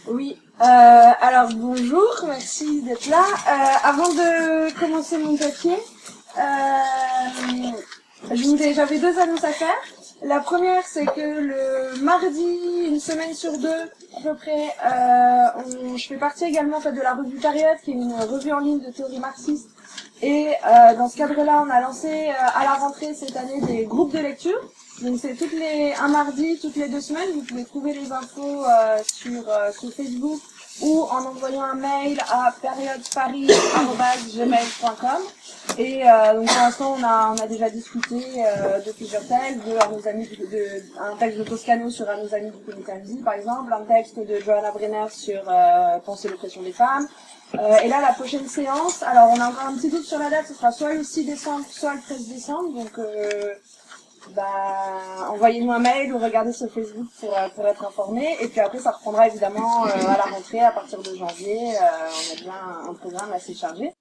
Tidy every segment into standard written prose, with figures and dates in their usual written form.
Oui, alors bonjour, merci d'être là. Avant de commencer mon papier, j'avais deux annonces à faire. La première, c'est que le mardi, une semaine sur deux, à peu près, je fais partie également en fait, de la revue Période, qui est une revue en ligne de théorie marxiste. Et dans ce cadre-là, on a lancé à la rentrée cette année des groupes de lecture. Donc c'est un mardi, toutes les 2 semaines. Vous pouvez trouver les infos sur Facebook ou en envoyant un mail à périodeparis@gmail.com. Et donc pour l'instant, on a déjà discuté de plusieurs textes, un texte de Toscano sur un de nos amis du comité Annecy, par exemple, un texte de Johanna Brenner sur penser l'oppression des femmes. Et là, la prochaine séance, alors on a encore un petit doute sur la date, ce sera soit le 6 décembre, soit le 13 décembre, donc envoyez-nous un mail ou regardez sur Facebook pour être informé. Et puis après, ça reprendra évidemment à la rentrée à partir de janvier. On a bien un programme assez chargé.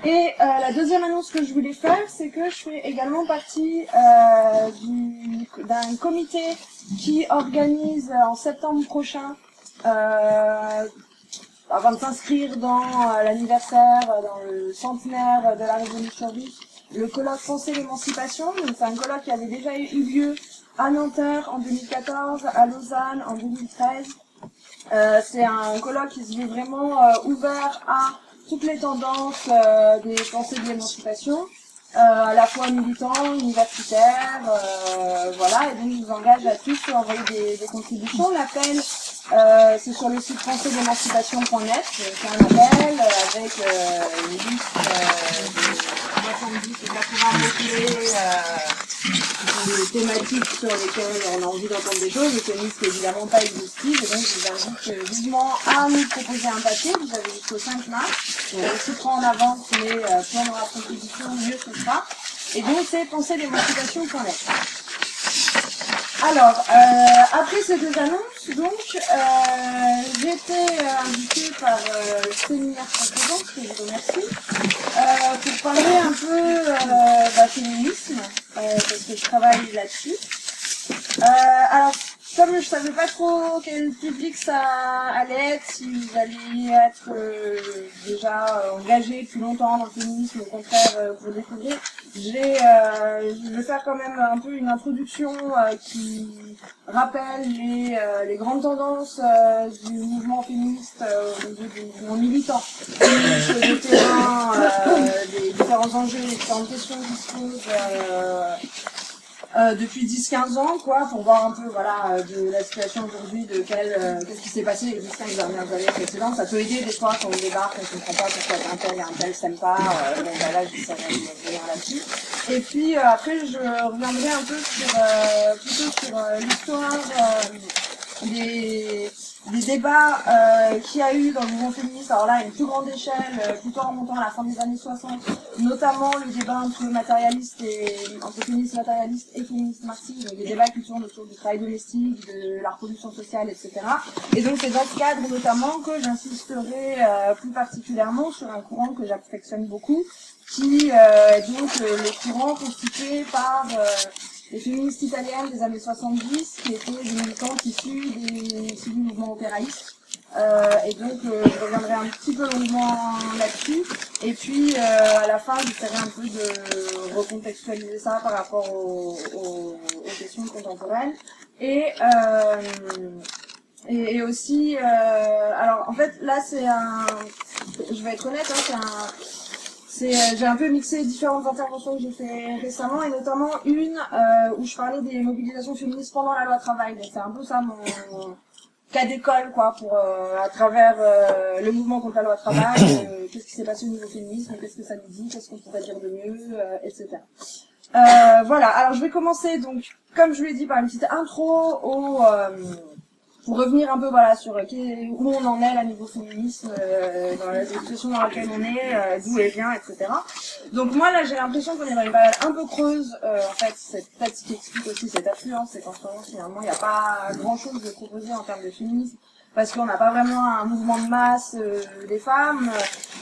Et la deuxième annonce que je voulais faire, c'est que je fais également partie d'un comité qui organise en septembre prochain, avant de s'inscrire dans l'anniversaire, dans le centenaire de la Révolution russe, le colloque Penser l'émancipation. Donc c'est un colloque qui avait déjà eu lieu à Nanterre en 2014, à Lausanne en 2013. C'est un colloque qui se veut vraiment ouvert à toutes les tendances des pensées de l'émancipation, à la fois militants, universitaires, voilà. Et donc je vous engage à tous à envoyer des contributions. L'appel, c'est sur le site penserdel'émancipation.net. C'est un appel avec une liste de 70 ou 80 mots-clés des thématiques sur lesquelles on a envie d'entendre des choses, et c'est une liste évidemment pas exhaustive, et donc je vous invite vivement à nous proposer un papier. Vous avez jusqu'au 5 mars, si prend en avance, mais plus on aura de contribution, mieux ce sera. Et donc c'est penserdelémancipation.net. Alors, après ces deux annonces, donc, j'ai été invitée par le séminaire précédent, que je vous remercie, pour parler un peu féminisme, parce que je travaille là-dessus. Alors, comme je savais pas trop quel public ça allait être, si vous alliez être déjà engagé depuis longtemps dans le féminisme, au contraire pour découvrir, je vais faire quand même un peu une introduction qui rappelle les grandes tendances du mouvement féministe au niveau du mouvement militant, de terrain, des différents enjeux, des différentes questions qui se posent depuis 10-15 ans, quoi, pour voir un peu, voilà, de la situation aujourd'hui, de qu'est-ce qui s'est passé les 10-15 dernières années précédentes. Ça peut aider des fois quand on débarque, on comprend pas pourquoi un tel et un tel s'aiment pas, donc là, j'essaierai de revenir là-dessus. Et puis, après, je reviendrai un peu plutôt sur l'histoire des débats qu'il y a eu dans le mouvement féministe, alors là à une plus grande échelle, plutôt en remontant à la fin des années 60, notamment le débat entre féministes matérialistes et féministes marxistes, donc des débats qui tournent autour du travail domestique, de la reproduction sociale, etc. Et donc c'est dans ce cadre notamment que j'insisterai plus particulièrement sur un courant que j'affectionne beaucoup, qui est donc le courant constitué par les féministes italiennes des années 70, qui étaient des militantes issues du mouvement opéraïste. Et donc je reviendrai un petit peu longuement là-dessus. Et puis à la fin, j'essaierai un peu de recontextualiser ça par rapport aux questions contemporaines. Et aussi, alors en fait là je vais être honnête, hein, j'ai un peu mixé différentes interventions que j'ai fait récemment, et notamment une où je parlais des mobilisations féministes pendant la loi travail. Donc c'est un peu ça mon cas d'école, quoi, pour à travers le mouvement contre la loi travail, qu'est-ce qui s'est passé au niveau féminisme, qu'est-ce que ça nous dit, qu'est-ce qu'on pourrait dire de mieux, etc. Voilà, alors je vais commencer donc, comme je l'ai dit, par une petite intro pour revenir un peu voilà sur où on en est là niveau féminisme, dans la situation dans laquelle on est, d'où elle vient, etc. Donc moi là j'ai l'impression qu'on est dans une période un peu creuse, en fait c'est peut-être ce qui explique aussi cette affluence, c'est qu'en ce moment finalement il n'y a pas grand chose de proposé en termes de féminisme, parce qu'on n'a pas vraiment un mouvement de masse des femmes,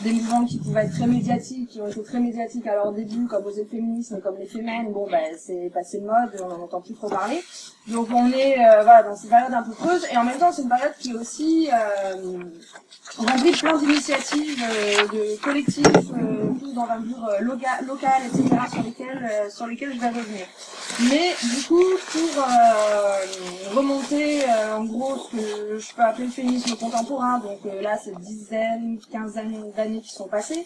des mouvements qui pouvaient être très médiatiques, qui ont été très médiatiques à leur début, comme Oser le féminisme, comme les Fémènes, bon ben c'est passé de mode, on n'en entend plus trop parler. Donc on est voilà, dans cette période un peu creuse, et en même temps c'est une période qui est aussi remplie de plein d'initiatives, de collectifs, plus d'envergure locale, etc., sur lesquels je vais revenir. Mais du coup, pour remonter en gros ce que je peux appeler le féminisme contemporain, donc là c'est dizaines, quinzaine d'années qui sont passées,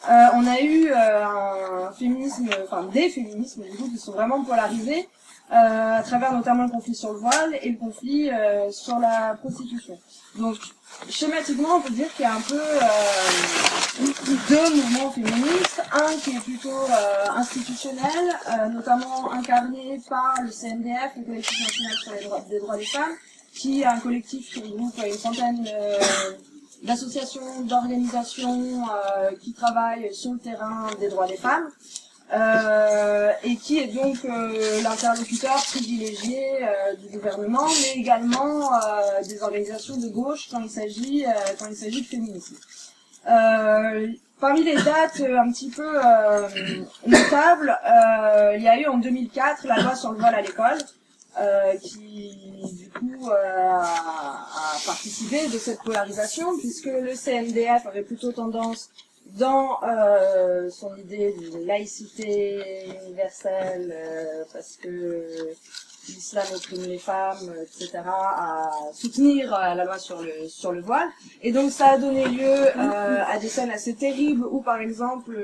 on a eu un féminisme, enfin des féminismes du coup qui sont vraiment polarisés, à travers notamment le conflit sur le voile et le conflit sur la prostitution. Donc, schématiquement, on peut dire qu'il y a un peu deux mouvements féministes, un qui est plutôt institutionnel, notamment incarné par le CNDF, le Collectif national sur des droits des femmes, qui est un collectif qui regroupe une centaine d'associations, d'organisations qui travaillent sur le terrain des droits des femmes. Et qui est donc l'interlocuteur privilégié du gouvernement, mais également des organisations de gauche quand il s'agit de féminisme. Parmi les dates un petit peu notables, il y a eu en 2004 la loi sur le voile à l'école, qui du coup a participé de cette polarisation, puisque le CNDF avait plutôt tendance dans son idée de laïcité universelle, parce que l'islam opprime les femmes, etc., à soutenir la loi sur le voile. Et donc ça a donné lieu à des scènes assez terribles où, par exemple,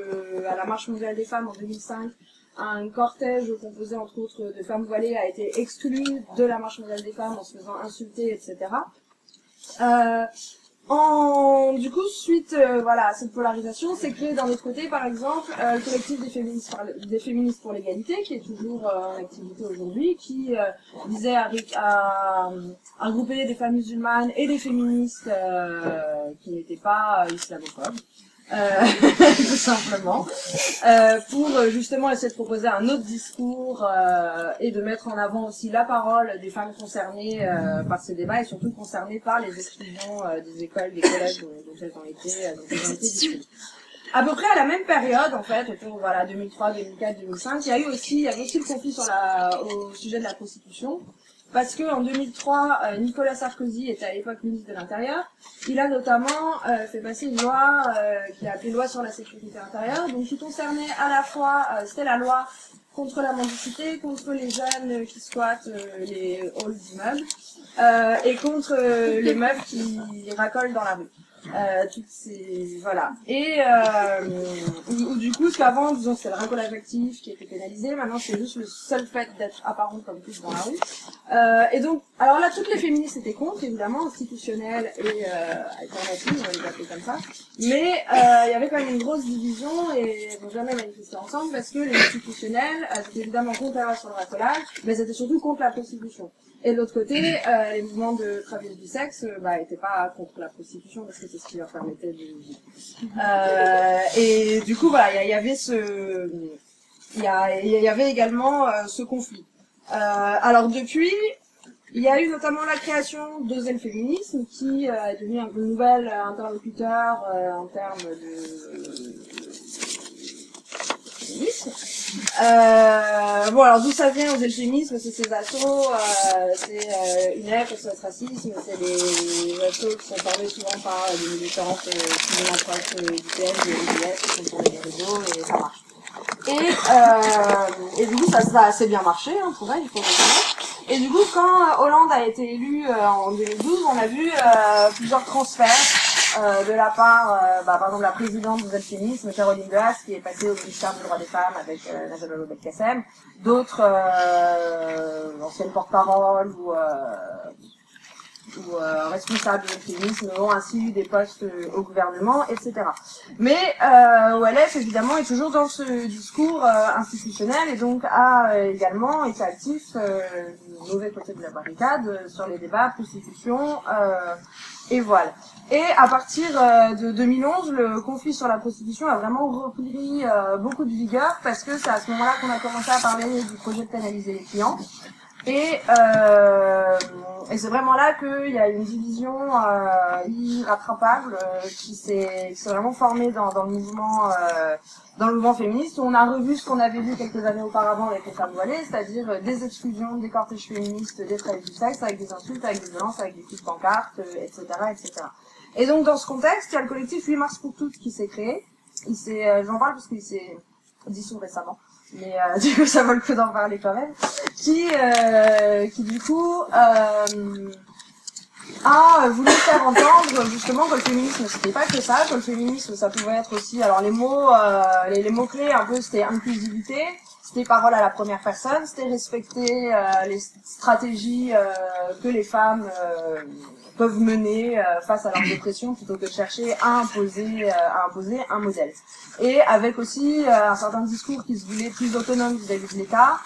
à la Marche mondiale des femmes en 2005, un cortège composé entre autres de femmes voilées a été exclu de la Marche mondiale des femmes en se faisant insulter, etc. Du coup, suite voilà, à cette polarisation, s'est créé d'un autre côté, par exemple, le collectif des féministes pour l'égalité, qui est toujours en activité aujourd'hui, qui visait à regrouper des femmes musulmanes et des féministes qui n'étaient pas islamophobes. Tout simplement, pour justement essayer de proposer un autre discours et de mettre en avant aussi la parole des femmes concernées par ces débats et surtout concernées par les exclusions des écoles, des collèges dont elles ont été victimes. À peu près à la même période, en fait, autour voilà 2003, 2004, 2005, il y avait aussi le conflit au sujet de la prostitution. Parce que en 2003, Nicolas Sarkozy était à l'époque ministre de l'Intérieur. Il a notamment fait passer une loi qu'il a appelée loi sur la sécurité intérieure, donc qui concernait à la fois, c'était la loi contre la mendicité, contre les jeunes qui squattent les halls d'immeubles, et contre les meufs qui racolent dans la rue. Toutes ces voilà, et du coup, ce qu'avant disons c'était le racolage actif qui était pénalisé, maintenant c'est juste le seul fait d'être apparent comme pute dans la rue, et donc alors là toutes les féministes étaient contre, évidemment, institutionnelles et alternatives, on va les appeler comme ça, mais il y avait quand même une grosse division et elles n'ont jamais manifesté ensemble parce que les institutionnelles étaient évidemment contre la loi sur le racolage, mais elles étaient surtout contre la prostitution. Et de l'autre côté, les mouvements de travailleurs du sexe étaient pas contre la prostitution parce que c'est ce qui leur permettait de vivre. Et du coup, voilà, il y avait également ce conflit. Alors depuis, il y a eu notamment la création d'Osez le féminisme, qui est devenu un peu nouvel interlocuteur en termes de féminisme. Bon, alors d'où ça vient, Osez le féminisme? C'est ces assos, c'est UNEF, SOS Racisme, c'est des assos qui sont formés souvent par des militantes qui viennent en face du PM, de l'EDF, qui sont sur les réseaux, et ça marche. Et du coup, ça a assez bien marché, hein, pour elle, il faut le reconnaître. Et du coup, quand Hollande a été élu en 2012, on a vu plusieurs transferts de la part, par exemple, la présidente d'Osez le féminisme, Caroline Dehaas, qui est passée au ministère des droits des femmes avec Najat Vallaud-Belkacem, d'autres anciennes porte-paroles ou responsables du féminisme ont ainsi eu des postes au gouvernement, etc. Mais OLF, évidemment, est toujours dans ce discours institutionnel et donc a également été actif du mauvais côté de la barricade sur les débats prostitution et voile. Et à partir de 2011, le conflit sur la prostitution a vraiment repris beaucoup de vigueur parce que c'est à ce moment-là qu'on a commencé à parler du projet de pénaliser les clients. Et c'est vraiment là qu'il y a une division irrattrapable qui s'est vraiment formée dans le mouvement féministe, où on a revu ce qu'on avait vu quelques années auparavant avec les femmes voilées, c'est-à-dire des exclusions, des cortèges féministes, des traits du sexe, avec des insultes, avec des violences, avec des coups de pancarte, etc., etc. Et donc dans ce contexte, il y a le collectif 8 mars pour toutes qui s'est créé. J'en parle parce qu'il s'est dissous récemment. Mais du coup ça vaut le coup d'en parler quand même, qui du coup a voulu faire entendre justement que le féminisme c'était pas que ça, que le féminisme ça pouvait être aussi, alors les mots clés un peu c'était inclusivité, c'était parole à la première personne, c'était respecter les stratégies que les femmes peuvent mener face à leur dépression plutôt que de chercher à imposer un modèle. Et avec aussi un certain discours qui se voulait plus autonome vis-à-vis de l'État,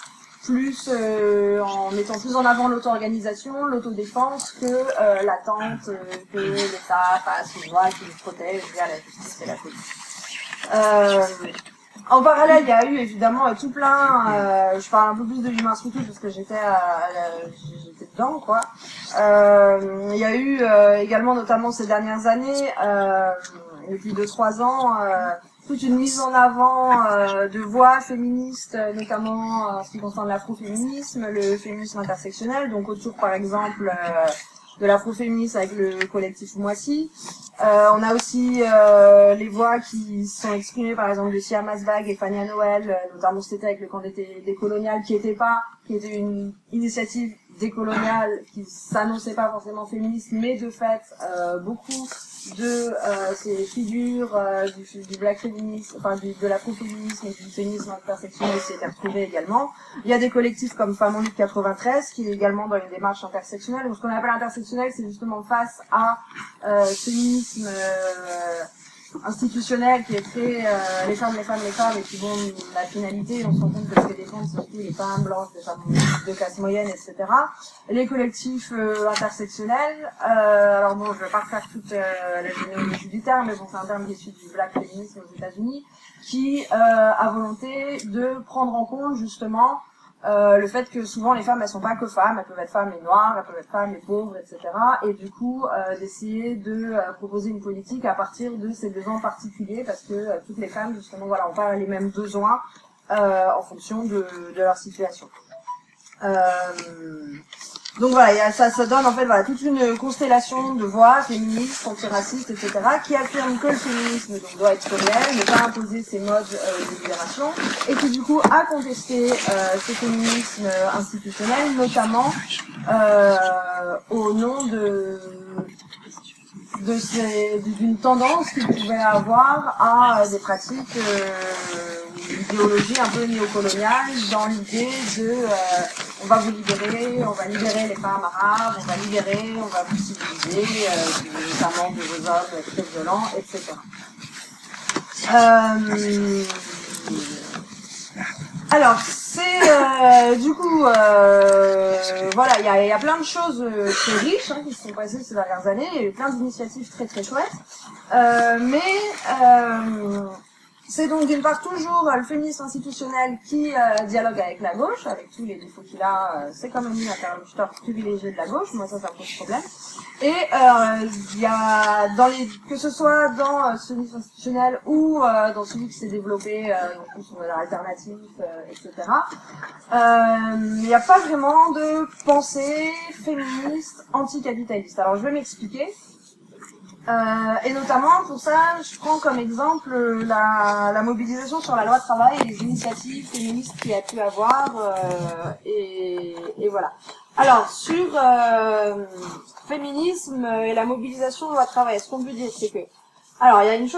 plus en mettant plus en avant l'auto-organisation, l'autodéfense que l'attente que l'État fasse une loi qui nous protège via la justice et la police. En parallèle, il y a eu évidemment tout plein, je parle un peu plus de l'humain sous parce que j'étais dedans, quoi. Il y a eu également, notamment ces dernières années, depuis 2-3 ans, toute une mise en avant de voix féministes, notamment en ce qui concerne l'afroféminisme, le féminisme intersectionnel, donc autour par exemple de l'afroféminisme avec le collectif Moissy. On a aussi les voix qui sont exprimées par exemple de Sia Masbag et Fania Noël, notamment c'était avec le camp décolonial qui était une initiative décoloniale qui s'annonçait pas forcément féministe, mais de fait beaucoup de ces figures du black féminisme, enfin de l'afroféminisme et du féminisme intersectionnel s'y étaient retrouvés également. Il y a des collectifs comme Femmes en lutte 93 qui est également dans une démarche intersectionnelle. Donc ce qu'on appelle intersectionnel, c'est justement face à féminisme institutionnel qui est très les femmes et qui vont la finalité, on se rend compte que ce que défendent surtout les femmes blanches, les femmes de classe moyenne, etc. Les collectifs intersectionnels, alors bon, je vais pas refaire toute la généalogie du terme, mais bon, c'est un terme qui est issu du black féminisme aux États-Unis, qui a volonté de prendre en compte justement le fait que souvent les femmes elles sont pas que femmes, elles peuvent être femmes et noires, elles peuvent être femmes et pauvres, etc. Et du coup d'essayer de proposer une politique à partir de ces besoins particuliers, parce que toutes les femmes justement voilà ont pas les mêmes besoins en fonction de leur situation. Donc voilà, ça donne en fait voilà toute une constellation de voix féministes, antiracistes, etc. qui affirment que le féminisme donc, doit être réel, ne pas imposer ses modes de libération, et qui du coup a contesté ce féminisme institutionnel, notamment au nom d'une tendance qu'il pouvait avoir à des pratiques d'idéologie un peu néocoloniale dans l'idée de on va vous libérer, on va libérer les femmes arabes, on va vous civiliser, notamment de vos hommes très violents, etc. Alors, c'est du coup, voilà, il y a plein de choses très riches qui se sont passées ces dernières années, il y a eu plein d'initiatives très très chouettes, c'est donc d'une part toujours le féminisme institutionnel qui dialogue avec la gauche, avec tous les défauts qu'il a, c'est quand même une interlocuteur privilégié de la gauche, moi ça me pose problème. Et il y a que ce soit dans ce féminisme institutionnel ou dans celui qui s'est développé sur l'alternative, etc. Il n'y a pas vraiment de pensée féministe anticapitaliste. Alors je vais m'expliquer. Et notamment pour ça, je prends comme exemple la mobilisation sur la loi travail et les initiatives féministes qu'il y a pu avoir, et voilà. Alors sur féminisme et la mobilisation de loi travail, ce qu'on peut dire, c'est que, alors il y a une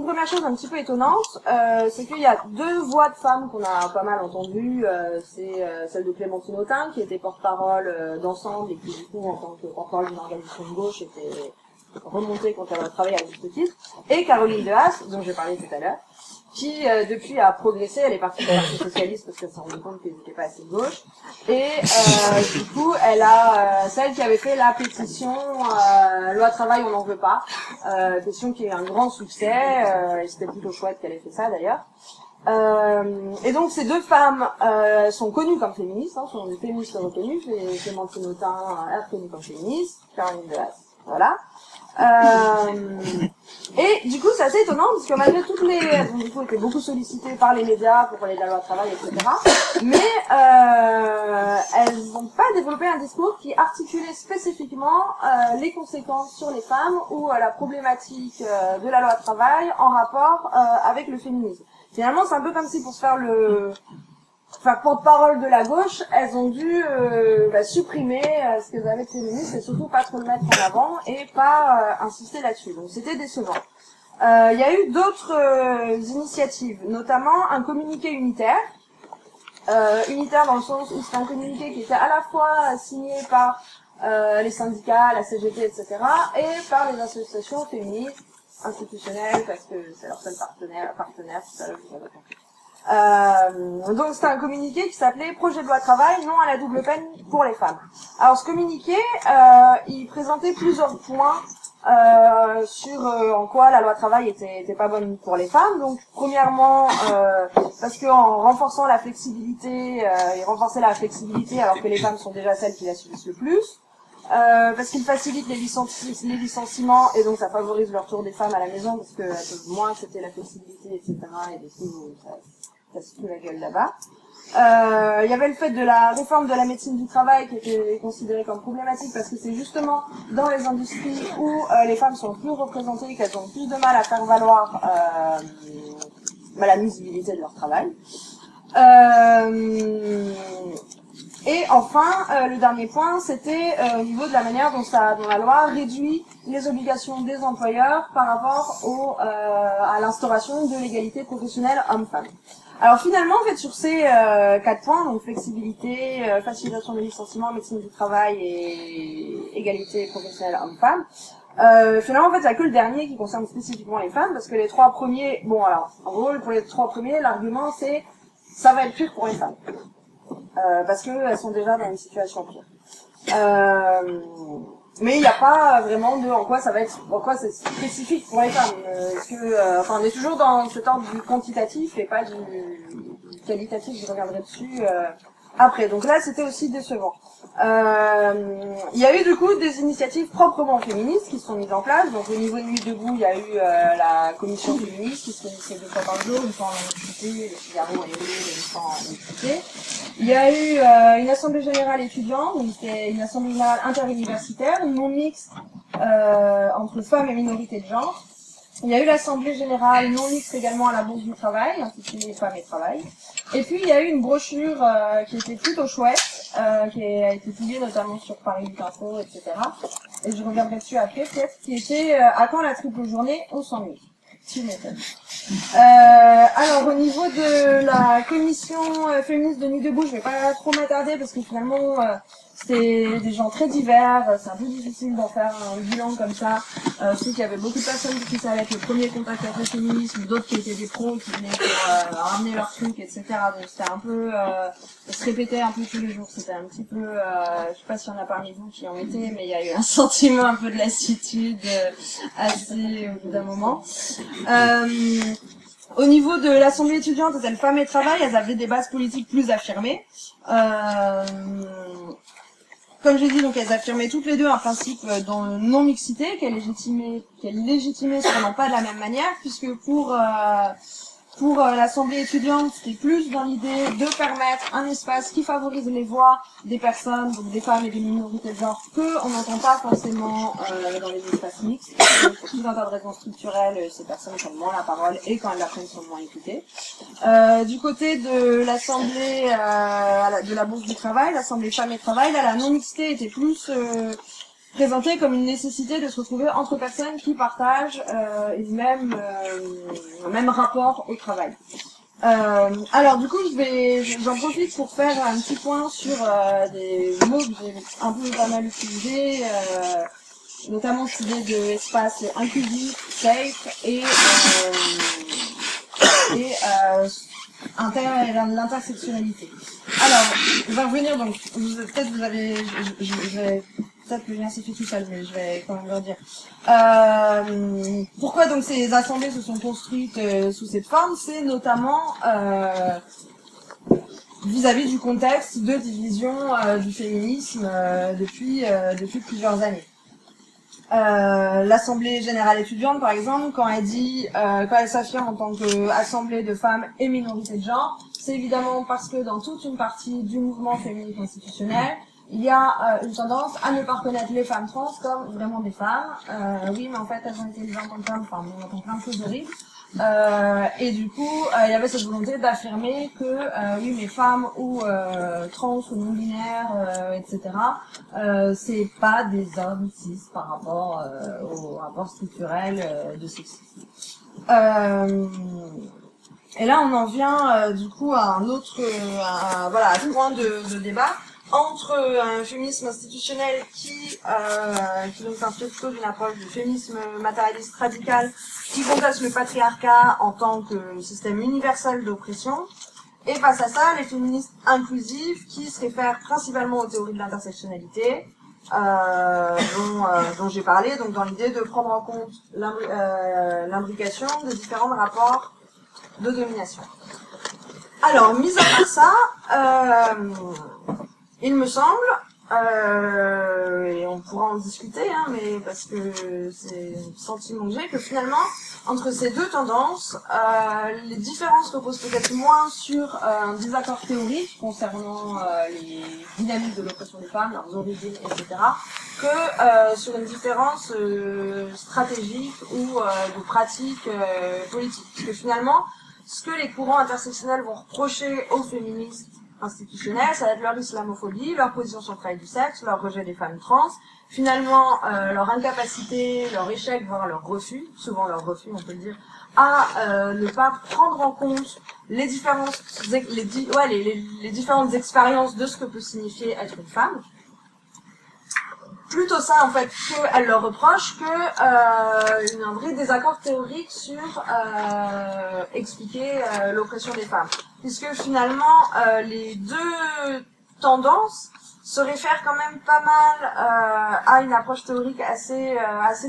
première chose un petit peu étonnante, c'est qu'il y a deux voix de femmes qu'on a pas mal entendues, c'est celle de Clémentine Autain qui était porte-parole d'Ensemble et qui du coup en tant que porte-parole d'une organisation de gauche était remontée contre la loi travail à juste titre, et Caroline Dehaas, dont j'ai parlé tout à l'heure, qui depuis a progressé, elle est partie du Parti socialiste parce qu'elle s'est rendue compte qu'elle n'était pas assez de gauche, et du coup elle a celle qui avait fait la pétition loi travail on n'en veut pas, pétition qui est un grand succès, et c'était plutôt chouette qu'elle ait fait ça d'ailleurs. Et donc ces deux femmes sont connues comme féministes, hein, sont des féministes reconnues, Clémentine Autain est reconnue comme féministe, Caroline Dehaze, voilà. Et du coup c'est assez étonnant parce que malgré toutes les... Elles ont du coup été beaucoup sollicitées par les médias pour parler de la loi travail, etc. Mais elles n'ont pas développé un discours qui articulait spécifiquement les conséquences sur les femmes ou la problématique de la loi travail en rapport avec le féminisme. Finalement, c'est un peu comme si pour se faire porte-parole de la gauche, elles ont dû supprimer ce qu'elles avaient de féministe et surtout pas trop le mettre en avant et pas insister là-dessus. Donc c'était décevant. Il y a eu d'autres initiatives, notamment un communiqué unitaire. Unitaire dans le sens où c'est un communiqué qui était à la fois signé par les syndicats, la CGT, etc. et par les associations féministes institutionnelles parce que c'est leur seul partenaire, tout ça, vous avez compris. Donc c'était un communiqué qui s'appelait Projet de loi travail, non à la double peine pour les femmes. Alors ce communiqué, il présentait plusieurs points sur en quoi la loi travail était pas bonne pour les femmes. Donc premièrement parce qu'en renforçant la flexibilité, il renforçait la flexibilité alors que les femmes sont déjà celles qui la subissent le plus. Parce qu'il facilite les licenciements et donc ça favorise le retour des femmes à la maison parce qu'elles peuvent moins accepter la flexibilité, etc. et des coup ça se fout la gueule là-bas. Il y avait le fait de la réforme de la médecine du travail qui était considérée comme problématique parce que c'est justement dans les industries où les femmes sont plus représentées, qu'elles ont plus de mal à faire valoir la nuisibilité de leur travail. Et enfin, le dernier point, c'était au niveau de la manière dont la loi réduit les obligations des employeurs par rapport à l'instauration de l'égalité professionnelle homme-femme. Alors finalement, en fait, sur ces 4 points, donc flexibilité, facilitation des licenciements, médecine du travail et égalité professionnelle homme-femme, finalement, en fait, il n'y a que le dernier qui concerne spécifiquement les femmes, parce que les 3 premiers, bon alors, en gros, pour les 3 premiers, l'argument c'est ça va être pire pour les femmes. Parce que elles sont déjà dans une situation pire. Mais il n'y a pas vraiment de en quoi c'est spécifique pour les femmes. On est toujours dans cet ordre du quantitatif et pas du qualitatif. Je reviendrai dessus après. Donc là, c'était aussi décevant. Il y a eu du coup des initiatives proprement féministes qui se sont mises en place. Donc au niveau de Nuit debout, il y a eu la commission féministe qui se réunissait 2 fois par jour, une fois en mixité, les Figaro et une fois en mixité. Il y a eu une assemblée générale étudiante, donc c'était une assemblée générale interuniversitaire, non mixte entre femmes et minorités de genre. Il y a eu l'assemblée générale non mixte également à la Bourse du Travail, intitulée Femmes et Travail. Et puis il y a eu une brochure qui était plutôt chouette, qui a été publiée notamment sur Paris 8 Info, etc. Et je reviendrai dessus après peut-être, qui était à quand la triple journée, on s'ennuie. Tu m'étonnes. Alors au niveau de la commission féministe de Nuit debout, je vais pas trop m'attarder parce que finalement c'était des gens très divers, c'est un peu difficile d'en faire un bilan comme ça. Surtout qu'il y avait beaucoup de personnes qui savaient être le premier contact avec le féminisme, d'autres qui étaient des pros qui venaient pour ramener leurs trucs, etc. Donc c'était un peu, ça se répétait un peu tous les jours. C'était un petit peu, je sais pas s'il y en a parmi vous qui en étaient, mais il y a eu un sentiment un peu de lassitude assez au bout d'un moment. Au niveau de l'Assemblée étudiante, c'était Femmes et Travail, elles avaient des bases politiques plus affirmées. Comme j'ai dit, donc elles affirmaient toutes les deux un principe dans non-mixité, qu'elles légitimaient cependant pas de la même manière, puisque pour l'Assemblée étudiante, c'était plus dans l'idée de permettre un espace qui favorise les voix des personnes, donc des femmes et des minorités de genre, qu'on n'entend pas forcément dans les espaces mixtes. Pour tout un tas de raisons structurelles, ces personnes prennent moins la parole et quand elles la prennent, sont moins écoutées. Du côté de l'Assemblée de la Bourse du Travail, l'Assemblée Femmes et Travail, là, la non-mixité était plus présentée comme une nécessité de se retrouver entre personnes qui partagent le même rapport au travail. Alors du coup, j'en profite pour faire un petit point sur des mots que j'ai un peu pas mal utilisés, notamment cette idée d'espace inclusif, safe et l'intersectionnalité. Alors, je vais revenir donc. Peut-être je vais peut-être que le lien s'est fait tout seul, mais je vais quand même le dire. Pourquoi donc ces assemblées se sont construites sous cette forme? C'est notamment vis-à-vis du contexte de division du féminisme depuis plusieurs années. L'Assemblée générale étudiante, par exemple, quand elle s'affirme en tant qu'assemblée de femmes et minorités de genre, c'est évidemment parce que dans toute une partie du mouvement féministe constitutionnel, il y a une tendance à ne pas reconnaître les femmes trans comme vraiment des femmes. Oui, mais en fait, elles ont été élevées en tant que femmes, enfin, on entend plein de choses horribles. Et du coup, il y avait cette volonté d'affirmer que oui, mais femmes ou trans ou non binaires, etc. C'est pas des hommes cis par rapport au rapport structurel de sexisme. Et là, on en vient du coup à un autre, à ce point de débat entre un féminisme institutionnel qui donc s'inspire plutôt d'une approche du féminisme matérialiste radical qui conteste le patriarcat en tant que système universel d'oppression, et face à ça, les féministes inclusives qui se réfèrent principalement aux théories de l'intersectionnalité, dont j'ai parlé, donc dans l'idée de prendre en compte l'imbrication des différents rapports de domination. Alors, mis à part ça, il me semble, et on pourra en discuter, hein, mais parce que c'est le sentiment que j'ai, que finalement, entre ces deux tendances, les différences reposent peut-être moins sur un désaccord théorique concernant les dynamiques de l'oppression des femmes, leurs origines, etc., que sur une différence stratégique ou de pratique politique. Parce que finalement, ce que les courants intersectionnels vont reprocher aux féministes institutionnels, ça va être leur islamophobie, leur position sur le travail du sexe, leur rejet des femmes trans, finalement leur incapacité, leur échec, voire leur refus, souvent leur refus on peut le dire, à ne pas prendre en compte les différentes expériences de ce que peut signifier être une femme. Plutôt ça en fait qu'elle leur reproche que un vrai désaccord théorique sur expliquer l'oppression des femmes, puisque finalement les deux tendances se réfèrent quand même pas mal à une approche théorique assez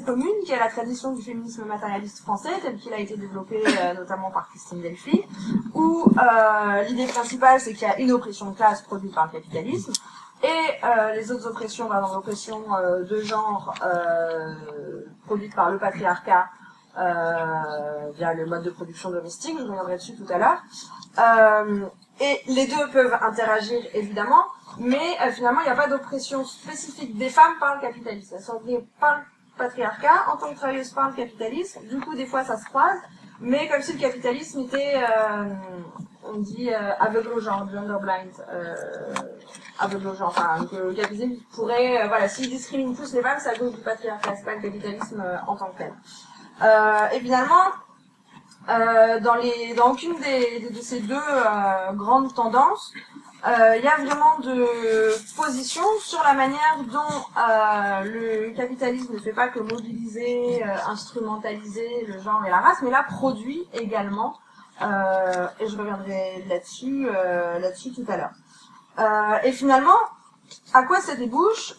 commune, qui est la tradition du féminisme matérialiste français, tel qu'il a été développé notamment par Christine Delphi, où l'idée principale c'est qu'il y a une oppression de classe produite par le capitalisme, et les autres oppressions, par exemple l'oppression de genre produite par le patriarcat via le mode de production domestique, je reviendrai dessus tout à l'heure. Et les deux peuvent interagir évidemment, mais finalement il n'y a pas d'oppression spécifique des femmes par le capitalisme. Elles sont oppressées par le patriarcat en tant que travailleuses par le capitalisme, du coup des fois ça se croise, mais comme si le capitalisme était, on dit aveugle au genre, genderblind, aveugle au genre, enfin que le capitalisme pourrait, voilà, s'il discrimine plus les femmes, c'est à cause du patriarcat, c'est pas le capitalisme en tant que tel. Et finalement, dans aucune de ces deux grandes tendances, il y a vraiment de positions sur la manière dont le capitalisme ne fait pas que mobiliser, instrumentaliser le genre et la race, mais là produit également, et je reviendrai là-dessus tout à l'heure. Et finalement, à quoi ça débouche?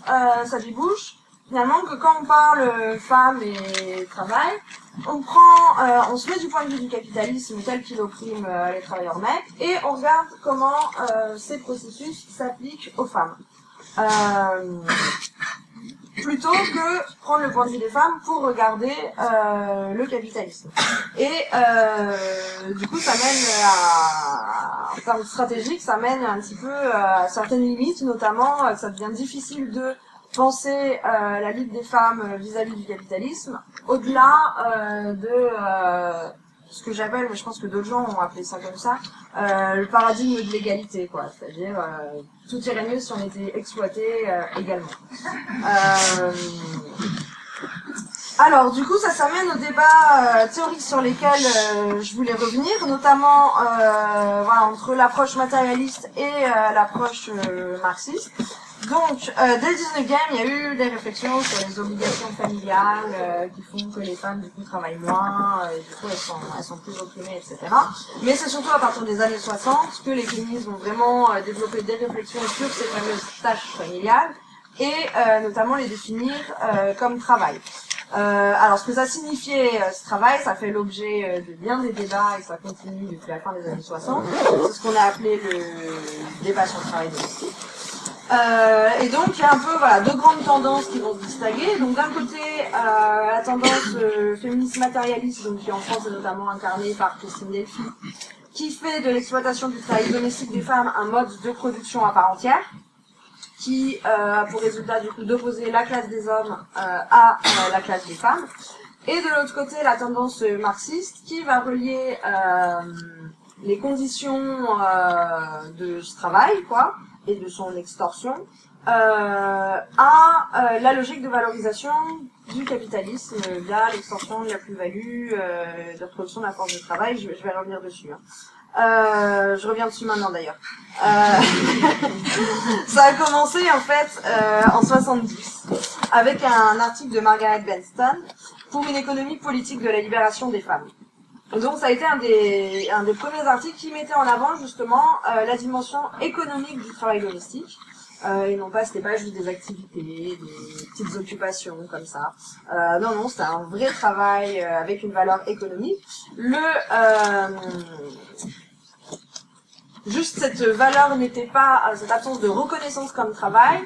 Ça débouche finalement que quand on parle femmes et travail, on se met du point de vue du capitalisme tel qu'il opprime les travailleurs mecs, et on regarde comment ces processus s'appliquent aux femmes. Plutôt que prendre le point de vue des femmes pour regarder le capitalisme. Et du coup, ça mène en termes stratégiques, ça mène un petit peu à certaines limites, notamment que ça devient difficile de penser la lutte des femmes vis-à-vis du capitalisme, au-delà de ce que j'appelle, mais je pense que d'autres gens ont appelé ça comme ça, le paradigme de l'égalité, quoi. C'est-à-dire, tout irait mieux si on était exploité également. Alors, du coup, ça mène au débat théorique sur lesquels je voulais revenir, notamment voilà, entre l'approche matérialiste et l'approche marxiste. Donc, dès le 19e, il y a eu des réflexions sur les obligations familiales qui font que les femmes, du coup, travaillent moins, et du coup, elles sont plus opprimées, etc. Mais c'est surtout à partir des années 60 que les féministes ont vraiment développé des réflexions sur ces fameuses tâches familiales, et notamment les définir comme travail. Alors ce que ça signifiait ce travail, ça fait l'objet de bien des débats et ça continue depuis la fin des années 60. C'est ce qu'on a appelé le débat sur le travail domestique. Et donc il y a un peu deux grandes tendances qui vont se distinguer. Donc d'un côté la tendance féministe matérialiste, donc qui en France est notamment incarnée par Christine Delphi, qui fait de l'exploitation du travail domestique des femmes un mode de production à part entière, qui a pour résultat du coup d'opposer la classe des hommes à la classe des femmes. Et de l'autre côté, la tendance marxiste qui va relier les conditions de ce travail, et de son extorsion, à la logique de valorisation du capitalisme via l'extorsion de la plus-value, de reproduction de la force de travail. Je vais revenir dessus. Je reviens dessus maintenant d'ailleurs. Ça a commencé en fait en 70 avec un article de Margaret Benston pour une économie politique de la libération des femmes. Donc ça a été un des premiers articles qui mettait en avant justement la dimension économique du travail domestique. Et non pas, c'était pas juste des activités, des petites occupations comme ça. Non, c'était un vrai travail avec une valeur économique. Juste cette valeur n'était pas, cette absence de reconnaissance comme travail,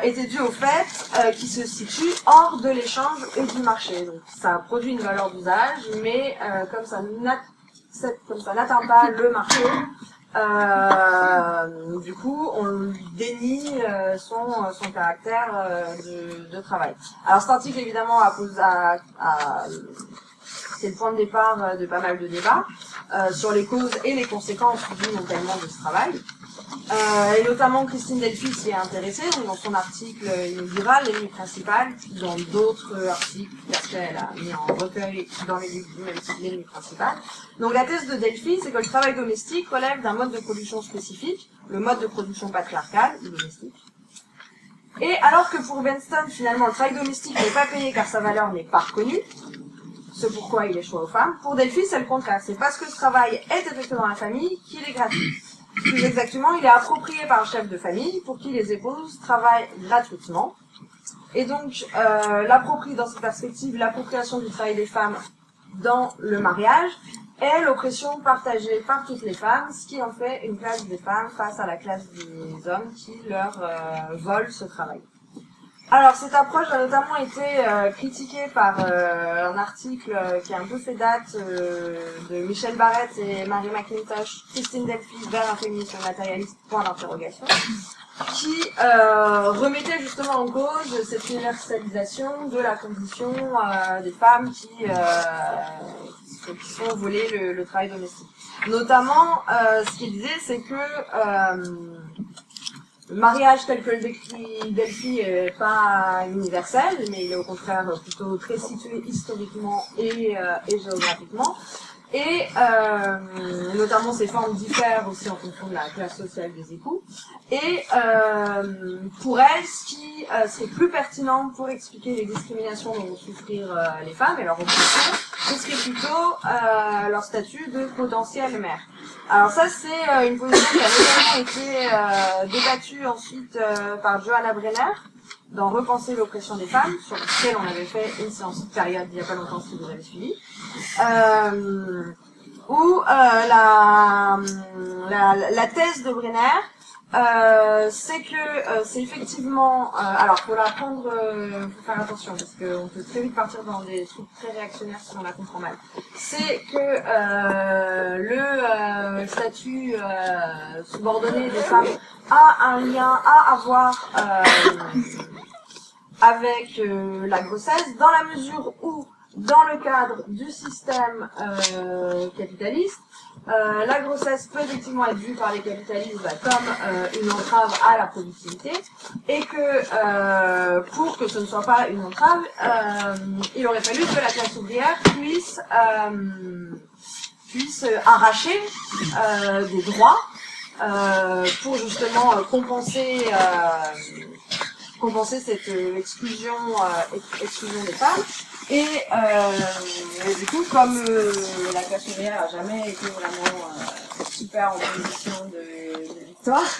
était due au fait qu'il se situe hors de l'échange et du marché. Donc ça produit une valeur d'usage, mais comme ça n'atteint pas le marché, du coup on lui dénie son caractère de travail. Alors cet article évidemment c'est le point de départ de pas mal de débats sur les causes et les conséquences du non-paiement de ce travail. Et notamment Christine Delphi s'y est intéressée dans son article inaugural, l'ennemi principal, dans d'autres articles qu'elle a mis en recueil dans les livres du même titre, l'ennemi principal. Donc la thèse de Delphi, c'est que le travail domestique relève d'un mode de production spécifique, le mode de production patriarcal, ou domestique. Et alors que pour Benston, finalement, le travail domestique n'est pas payé car sa valeur n'est pas reconnue, ce pourquoi il échoue aux femmes, pour Delphi, c'est le contraire. C'est parce que ce travail est effectué dans la famille qu'il est gratuit. Plus exactement, il est approprié par un chef de famille pour qui les épouses travaillent gratuitement. Et donc, dans cette perspective, l'appropriation du travail des femmes dans le mariage est l'oppression partagée par toutes les femmes, ce qui en fait une classe des femmes face à la classe des hommes qui leur volent ce travail. Alors, cette approche a notamment été critiquée par un article qui a un peu fait date de Michel Barrett et Mary McIntosh, Christine Delphi, vers un féminisme matérialiste, point d'interrogation, qui remettait justement en cause cette universalisation de la condition des femmes qui sont volées le travail domestique. Notamment, ce qu'il disait, c'est que le mariage tel que le décrit Delphi est pas universel, mais il est au contraire plutôt très situé historiquement et géographiquement. Et notamment ces formes diffèrent aussi en fonction de la classe sociale des époux. Et pour elle, ce qui serait plus pertinent pour expliquer les discriminations dont vont souffrir les femmes et leur oppression, ce serait plutôt leur statut de potentielle mère. Alors ça, c'est une position qui a notamment été débattue ensuite par Johanna Brenner dans Repenser l'oppression des femmes, sur laquelle on avait fait une séance de période il n'y a pas longtemps si vous avez suivi, où la thèse de Brenner, c'est que c'est effectivement, alors faut la prendre, faut faire attention parce qu'on peut très vite partir dans des trucs très réactionnaires si on la comprend mal. C'est que le statut subordonné des femmes a un lien à avoir avec la grossesse, dans la mesure où, dans le cadre du système capitaliste, la grossesse peut effectivement être vue par les capitalistes comme une entrave à la productivité, et que pour que ce ne soit pas une entrave, il aurait fallu que la classe ouvrière puisse arracher des droits pour justement compenser cette exclusion des femmes. Et du coup, comme la classe ouvrière n'a jamais été vraiment super opposition de victoire.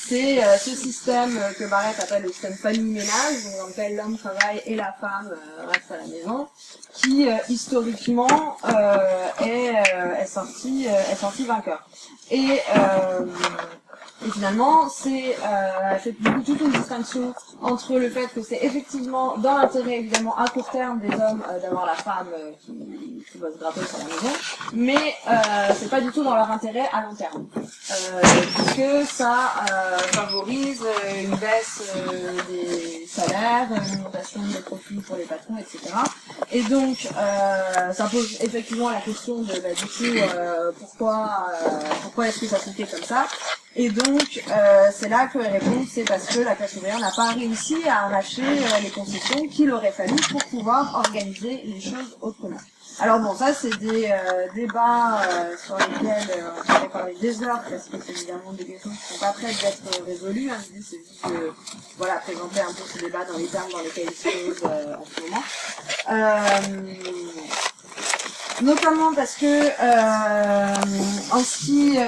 C'est ce système que Barrett appelle le système famille-ménage, dans lequel l'homme travaille et la femme reste à la maison, qui historiquement est sorti vainqueur. Et finalement, c'est fait toute une distinction entre le fait que c'est effectivement dans l'intérêt évidemment à court terme des hommes d'avoir la femme qui va se gratter sur la maison, mais c'est pas du tout dans leur intérêt à long terme, puisque ça favorise une baisse des salaires, une augmentation des profits pour les patrons, etc. Et donc ça pose effectivement la question de du coup pourquoi est-ce que ça se fait comme ça. Et donc, c'est là que les réponses, c'est parce que la classe ouvrière n'a pas réussi à arracher les concessions qu'il aurait fallu pour pouvoir organiser les choses autrement. Alors bon, ça c'est des débats sur lesquels on pourrait parler des heures, parce que c'est évidemment des questions qui sont pas prêtes d'être résolues. Hein. L'idée c'est juste de présenter un peu ce débat dans les termes dans lesquels il se pose en ce moment. Notamment parce que en ce qui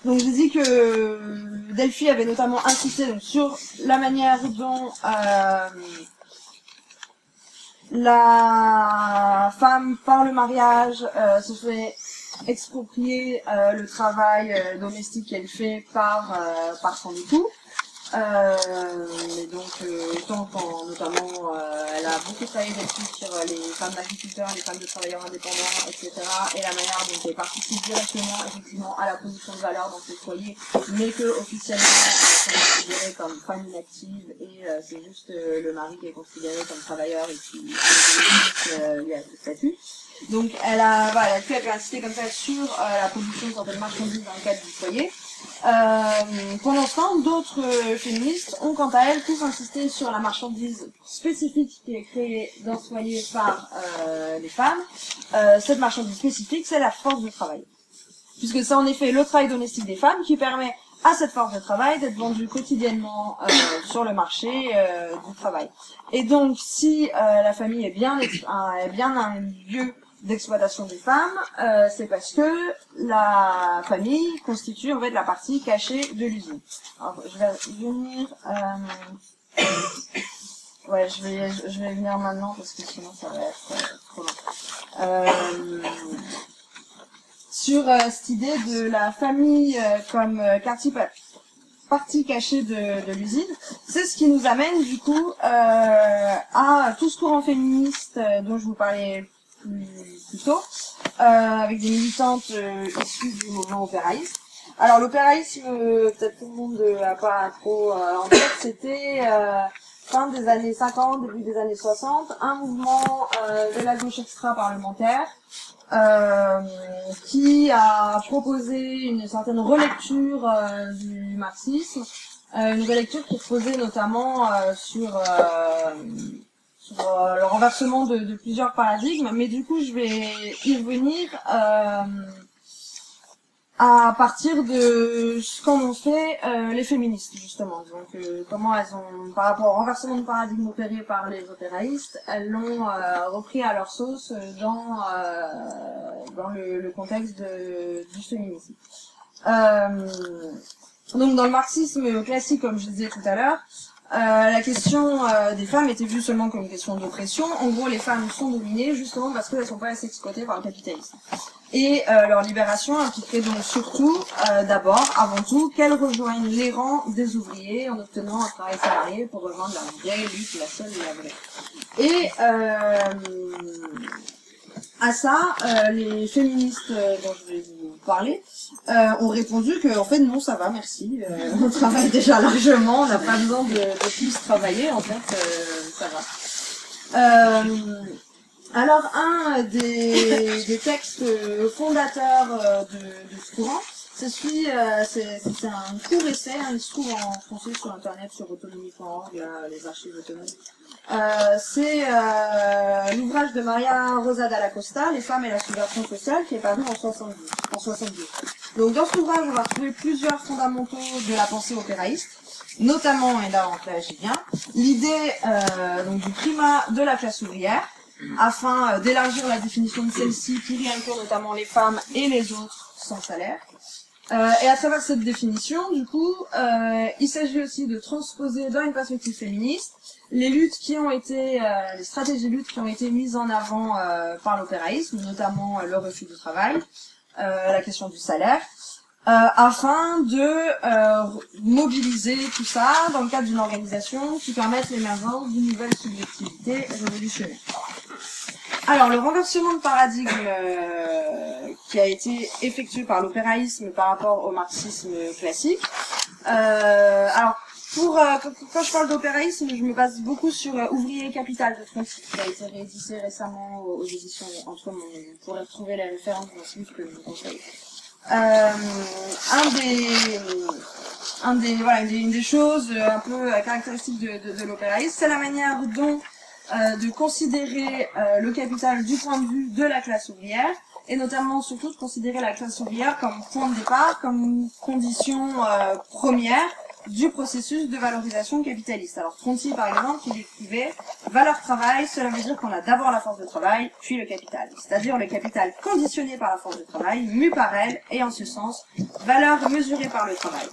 donc j'ai dit que Delphi avait notamment insisté donc, sur la manière dont la femme par le mariage se fait exproprier le travail domestique qu'elle fait par son époux. Et donc autant quand notamment elle a beaucoup travaillé là-dessus sur les femmes d'agriculteurs, les femmes de travailleurs indépendants, etc. et la manière dont elle participe directement effectivement à la production de valeur dans ses foyers, mais que officiellement elles sont considérées comme femmes inactives et c'est juste le mari qui est considéré comme travailleur et qui lui a ce statut. Donc elle a pu insister comme ça sur la production de certaines marchandises dans le cadre du foyer. Pendant ce temps, d'autres féministes ont quant à elles tous insisté sur la marchandise spécifique qui est créée dans ce foyer par les femmes. Cette marchandise spécifique, c'est la force de travail. Puisque c'est en effet le travail domestique des femmes qui permet à cette force de travail d'être vendue quotidiennement sur le marché du travail. Et donc, si la famille est bien un lieu d'exploitation des femmes, c'est parce que la famille constitue en fait la partie cachée de l'usine. Alors, je vais venir, je vais venir maintenant parce que sinon ça va être trop long. Sur cette idée de la famille comme partie cachée de l'usine, c'est ce qui nous amène du coup à tout ce courant féministe dont je vous parlais plus tôt, avec des militantes issues du mouvement opéraïste. Alors l'opéraïsme, peut-être tout le monde n'a pas trop en tête, c'était fin des années 50, début des années 60, un mouvement de la gauche extra-parlementaire qui a proposé une certaine relecture du marxisme, une relecture qui reposait notamment sur le renversement de plusieurs paradigmes, mais du coup je vais y revenir à partir de ce qu'en ont fait les féministes justement. Donc comment elles ont, par rapport au renversement de paradigme opéré par les opéraïstes, elles l'ont repris à leur sauce dans le contexte du féminisme. Donc dans le marxisme classique, comme je disais tout à l'heure, la question des femmes était vue seulement comme une question d'oppression. En gros, les femmes sont dominées justement parce qu'elles sont pas assez exploitées par le capitalisme. Et leur libération impliquerait donc surtout, d'abord, avant tout, qu'elles rejoignent les rangs des ouvriers en obtenant un travail salarié pour rejoindre la vraie lutte, la seule et la vraie. Et à ça, les féministes dont je vais vous parler ont répondu que en fait non, ça va, merci, on travaille déjà largement, on n'a pas besoin de plus travailler, en fait, ça va. Alors un des textes fondateurs de ce courant, c'est un court essai, hein, il se trouve en français sur internet sur autonomie.org, les archives autonomes. C'est l'ouvrage de Maria Rosa Dalla Costa, Les femmes et la subversion sociale, qui est paru en 72. Donc dans cet ouvrage, on va retrouver plusieurs fondamentaux de la pensée opéraïste, notamment, et là on réagit bien, l'idée donc du primat de la classe ouvrière, afin d'élargir la définition de celle-ci pour y inclure notamment les femmes et les autres sans salaire. Et à travers cette définition, du coup, il s'agit aussi de transposer dans une perspective féministe les luttes qui ont été, les stratégies de lutte qui ont été mises en avant par l'opéraïsme, notamment le refus du travail, la question du salaire, afin de mobiliser tout ça dans le cadre d'une organisation qui permette l'émergence d'une nouvelle subjectivité révolutionnaire. Alors, le renversement de paradigme qui a été effectué par l'opéraïsme par rapport au marxisme classique. Alors, quand je parle d'opéraïsme, je me base beaucoup sur Ouvrier et Capital de Tronti, qui a été réédité récemment aux éditions Entre Mondes. Vous pourrez retrouver les références dans ce livre que je vous conseille. Une des choses un peu caractéristiques de l'opéraïsme, c'est la manière dont de considérer le capital du point de vue de la classe ouvrière, et notamment surtout de considérer la classe ouvrière comme point de départ, comme condition première du processus de valorisation capitaliste. Alors Tronti, par exemple, il écrivait « Valeur travail, cela veut dire qu'on a d'abord la force de travail, puis le capital. C'est-à-dire le capital conditionné par la force de travail, mu par elle, et en ce sens, valeur mesurée par le travail. »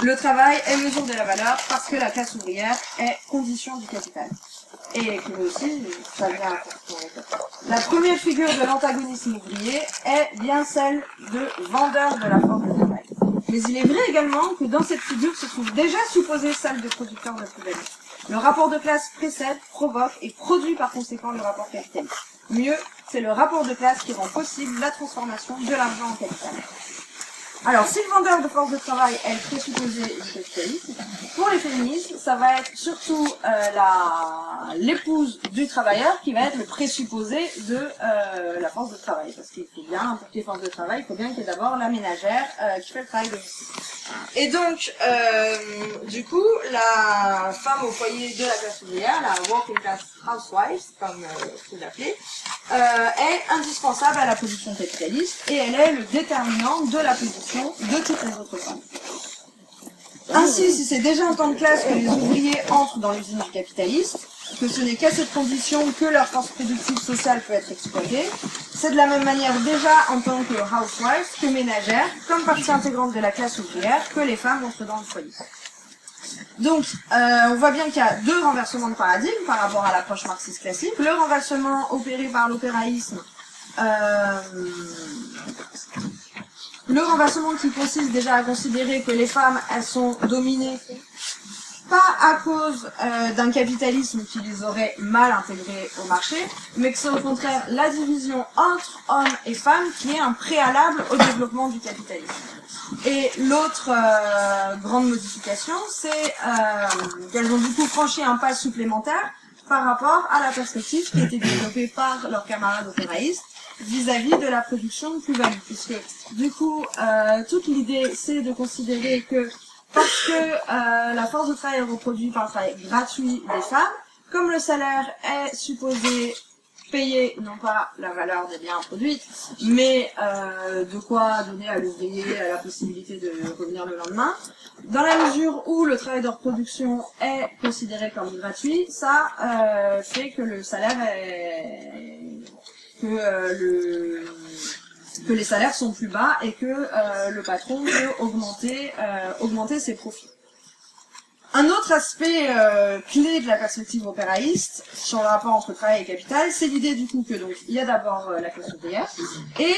Le travail est mesure de la valeur parce que la classe ouvrière est condition du capital. Et que aussi, ça vient la première figure de l'antagonisme ouvrier est bien celle de vendeur de la force de travail. Mais il est vrai également que dans cette figure se trouve déjà supposée celle de producteur de plus-value. Le rapport de classe précède, provoque et produit par conséquent le rapport capitaliste. Mieux, c'est le rapport de classe qui rend possible la transformation de l'argent en capital. Alors, si le vendeur de force de travail est le présupposé du capitalisme, pour les féministes, ça va être surtout l'épouse du travailleur qui va être le présupposé de la force de travail. Parce qu'il faut bien, pour qu'il y ait force de travail, il faut bien qu'il y ait d'abord la ménagère qui fait le travail domestique. Et donc, du coup, la femme au foyer de la classe ouvrière, la working class housewife, comme c'est l'appelé, est indispensable à la production capitaliste et elle est le déterminant de la position de toutes les autres femmes. Ainsi, si c'est déjà en tant que classe que les ouvriers entrent dans l'usine du capitaliste, que ce n'est qu'à cette condition que leur force productive sociale peut être exploitée, c'est de la même manière déjà en tant que housewife, que ménagère, comme partie intégrante de la classe ouvrière, que les femmes entrent dans le foyer. Donc, on voit bien qu'il y a deux renversements de paradigme par rapport à l'approche marxiste classique. Le renversement opéré par l'opéraïsme, le renversement qui consiste déjà à considérer que les femmes, elles sont dominées pas à cause d'un capitalisme qui les aurait mal intégrées au marché, mais que c'est au contraire la division entre hommes et femmes qui est un préalable au développement du capitalisme. Et l'autre grande modification, c'est qu'elles ont du coup franchi un pas supplémentaire par rapport à la perspective qui a été développée par leurs camarades opéraïstes vis-à-vis de la production de plus-value. Puisque du coup, toute l'idée, c'est de considérer que parce que la force de travail est reproduite par le travail gratuit des femmes, comme le salaire est supposé payer non pas la valeur des biens produits, mais de quoi donner à l'ouvrier la possibilité de revenir le lendemain. Dans la mesure où le travail de reproduction est considéré comme gratuit, ça fait que le salaire est que les salaires sont plus bas et que le patron peut augmenter ses profits. Un autre aspect clé de la perspective opéraïste sur le rapport entre travail et capital, c'est l'idée du coup que donc il y a d'abord la classe ouvrière et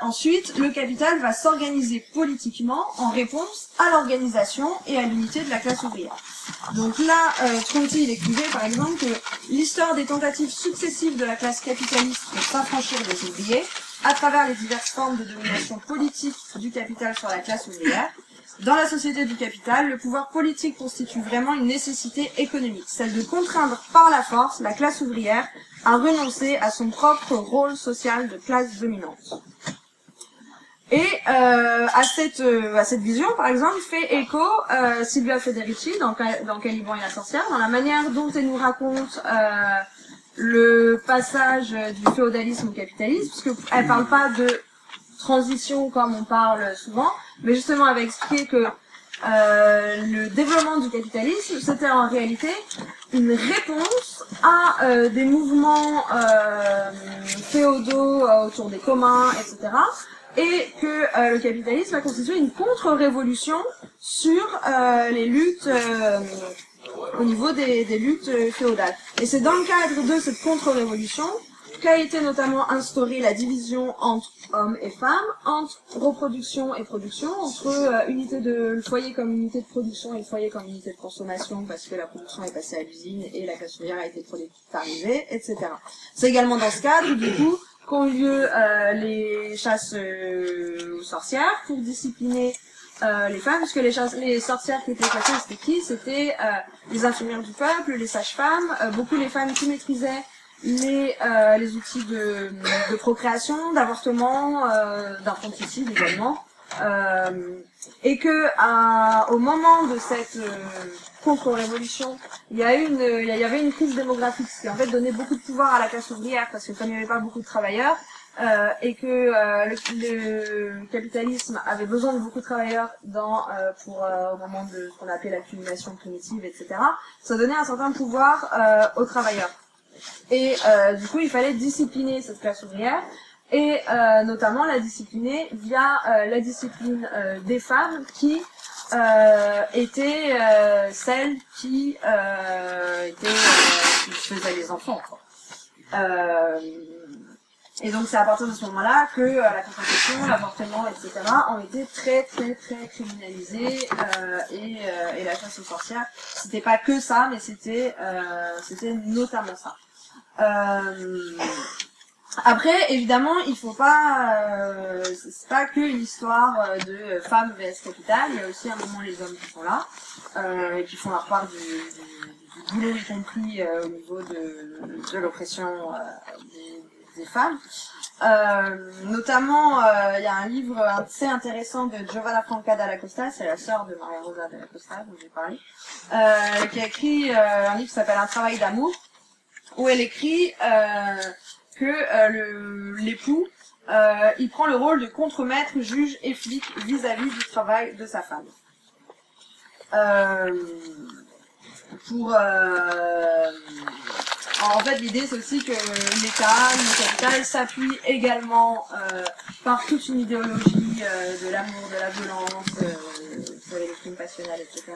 ensuite le capital va s'organiser politiquement en réponse à l'organisation et à l'unité de la classe ouvrière. Donc là, Tronti il écrivait par exemple que l'histoire des tentatives successives de la classe capitaliste de s'affranchir des ouvriers à travers les diverses formes de domination politique du capital sur la classe ouvrière. Dans la société du capital, le pouvoir politique constitue vraiment une nécessité économique, celle de contraindre par la force la classe ouvrière à renoncer à son propre rôle social de classe dominante. Et à cette vision, par exemple, fait écho Silvia Federici dans Caliban et la sorcière, dans la manière dont elle nous raconte le passage du féodalisme au capitalisme, parce qu'elle parle pas de transition comme on parle souvent, mais justement elle va expliquer que le développement du capitalisme, c'était en réalité une réponse à des mouvements féodaux autour des communs, etc. Et que le capitalisme a constitué une contre-révolution sur les luttes au niveau des luttes féodales. Et c'est dans le cadre de cette contre-révolution qu'a été notamment instaurée la division entre hommes et femmes, entre reproduction et production, entre le foyer comme unité de production et le foyer comme unité de consommation, parce que la production est passée à l'usine et la classe ouvrière a été productarisée, etc. C'est également dans ce cadre, du coup, qu'ont eu lieu les chasses aux sorcières pour discipliner les femmes, puisque les sorcières qui étaient chassées, c'était qui? C'était les infirmières du peuple, les sages-femmes, beaucoup les femmes qui maîtrisaient les outils de procréation, d'avortement, d'infanticide également, et que au moment de cette contre-révolution, il y avait une crise démographique, ce qui en fait donnait beaucoup de pouvoir à la classe ouvrière, parce que comme il n'y avait pas beaucoup de travailleurs, et que le capitalisme avait besoin de beaucoup de travailleurs au moment de ce qu'on appelait l'accumulation primitive, etc. Ça donnait un certain pouvoir aux travailleurs. Et du coup, il fallait discipliner cette classe ouvrière, et notamment la discipliner via la discipline des femmes qui étaient celles qui faisaient les enfants, quoi. Et donc c'est à partir de ce moment-là que la contraception, l'avortement, etc. ont été très très très criminalisés, et la chasse aux sorcières, c'était pas que ça, mais c'était notamment ça. Après, évidemment, il faut pas, c'est pas que une histoire de femmes vs capital. Il y a aussi un moment les hommes qui sont là et qui font leur part du boulot, y compris au niveau de l'oppression des femmes. Notamment, il y a un livre assez intéressant de Giovanna Franca Dalla Costa, c'est la sœur de Maria Rosa Dalla Costa dont j'ai parlé, qui a écrit un livre qui s'appelle Un travail d'amour, où elle écrit que l'époux il prend le rôle de contremaître, juge et flic vis-à-vis du travail de sa femme. En fait, l'idée c'est aussi que l'État, le capital, s'appuie également par toute une idéologie de l'amour, de la violence, vous savez, les crimes passionnels, etc.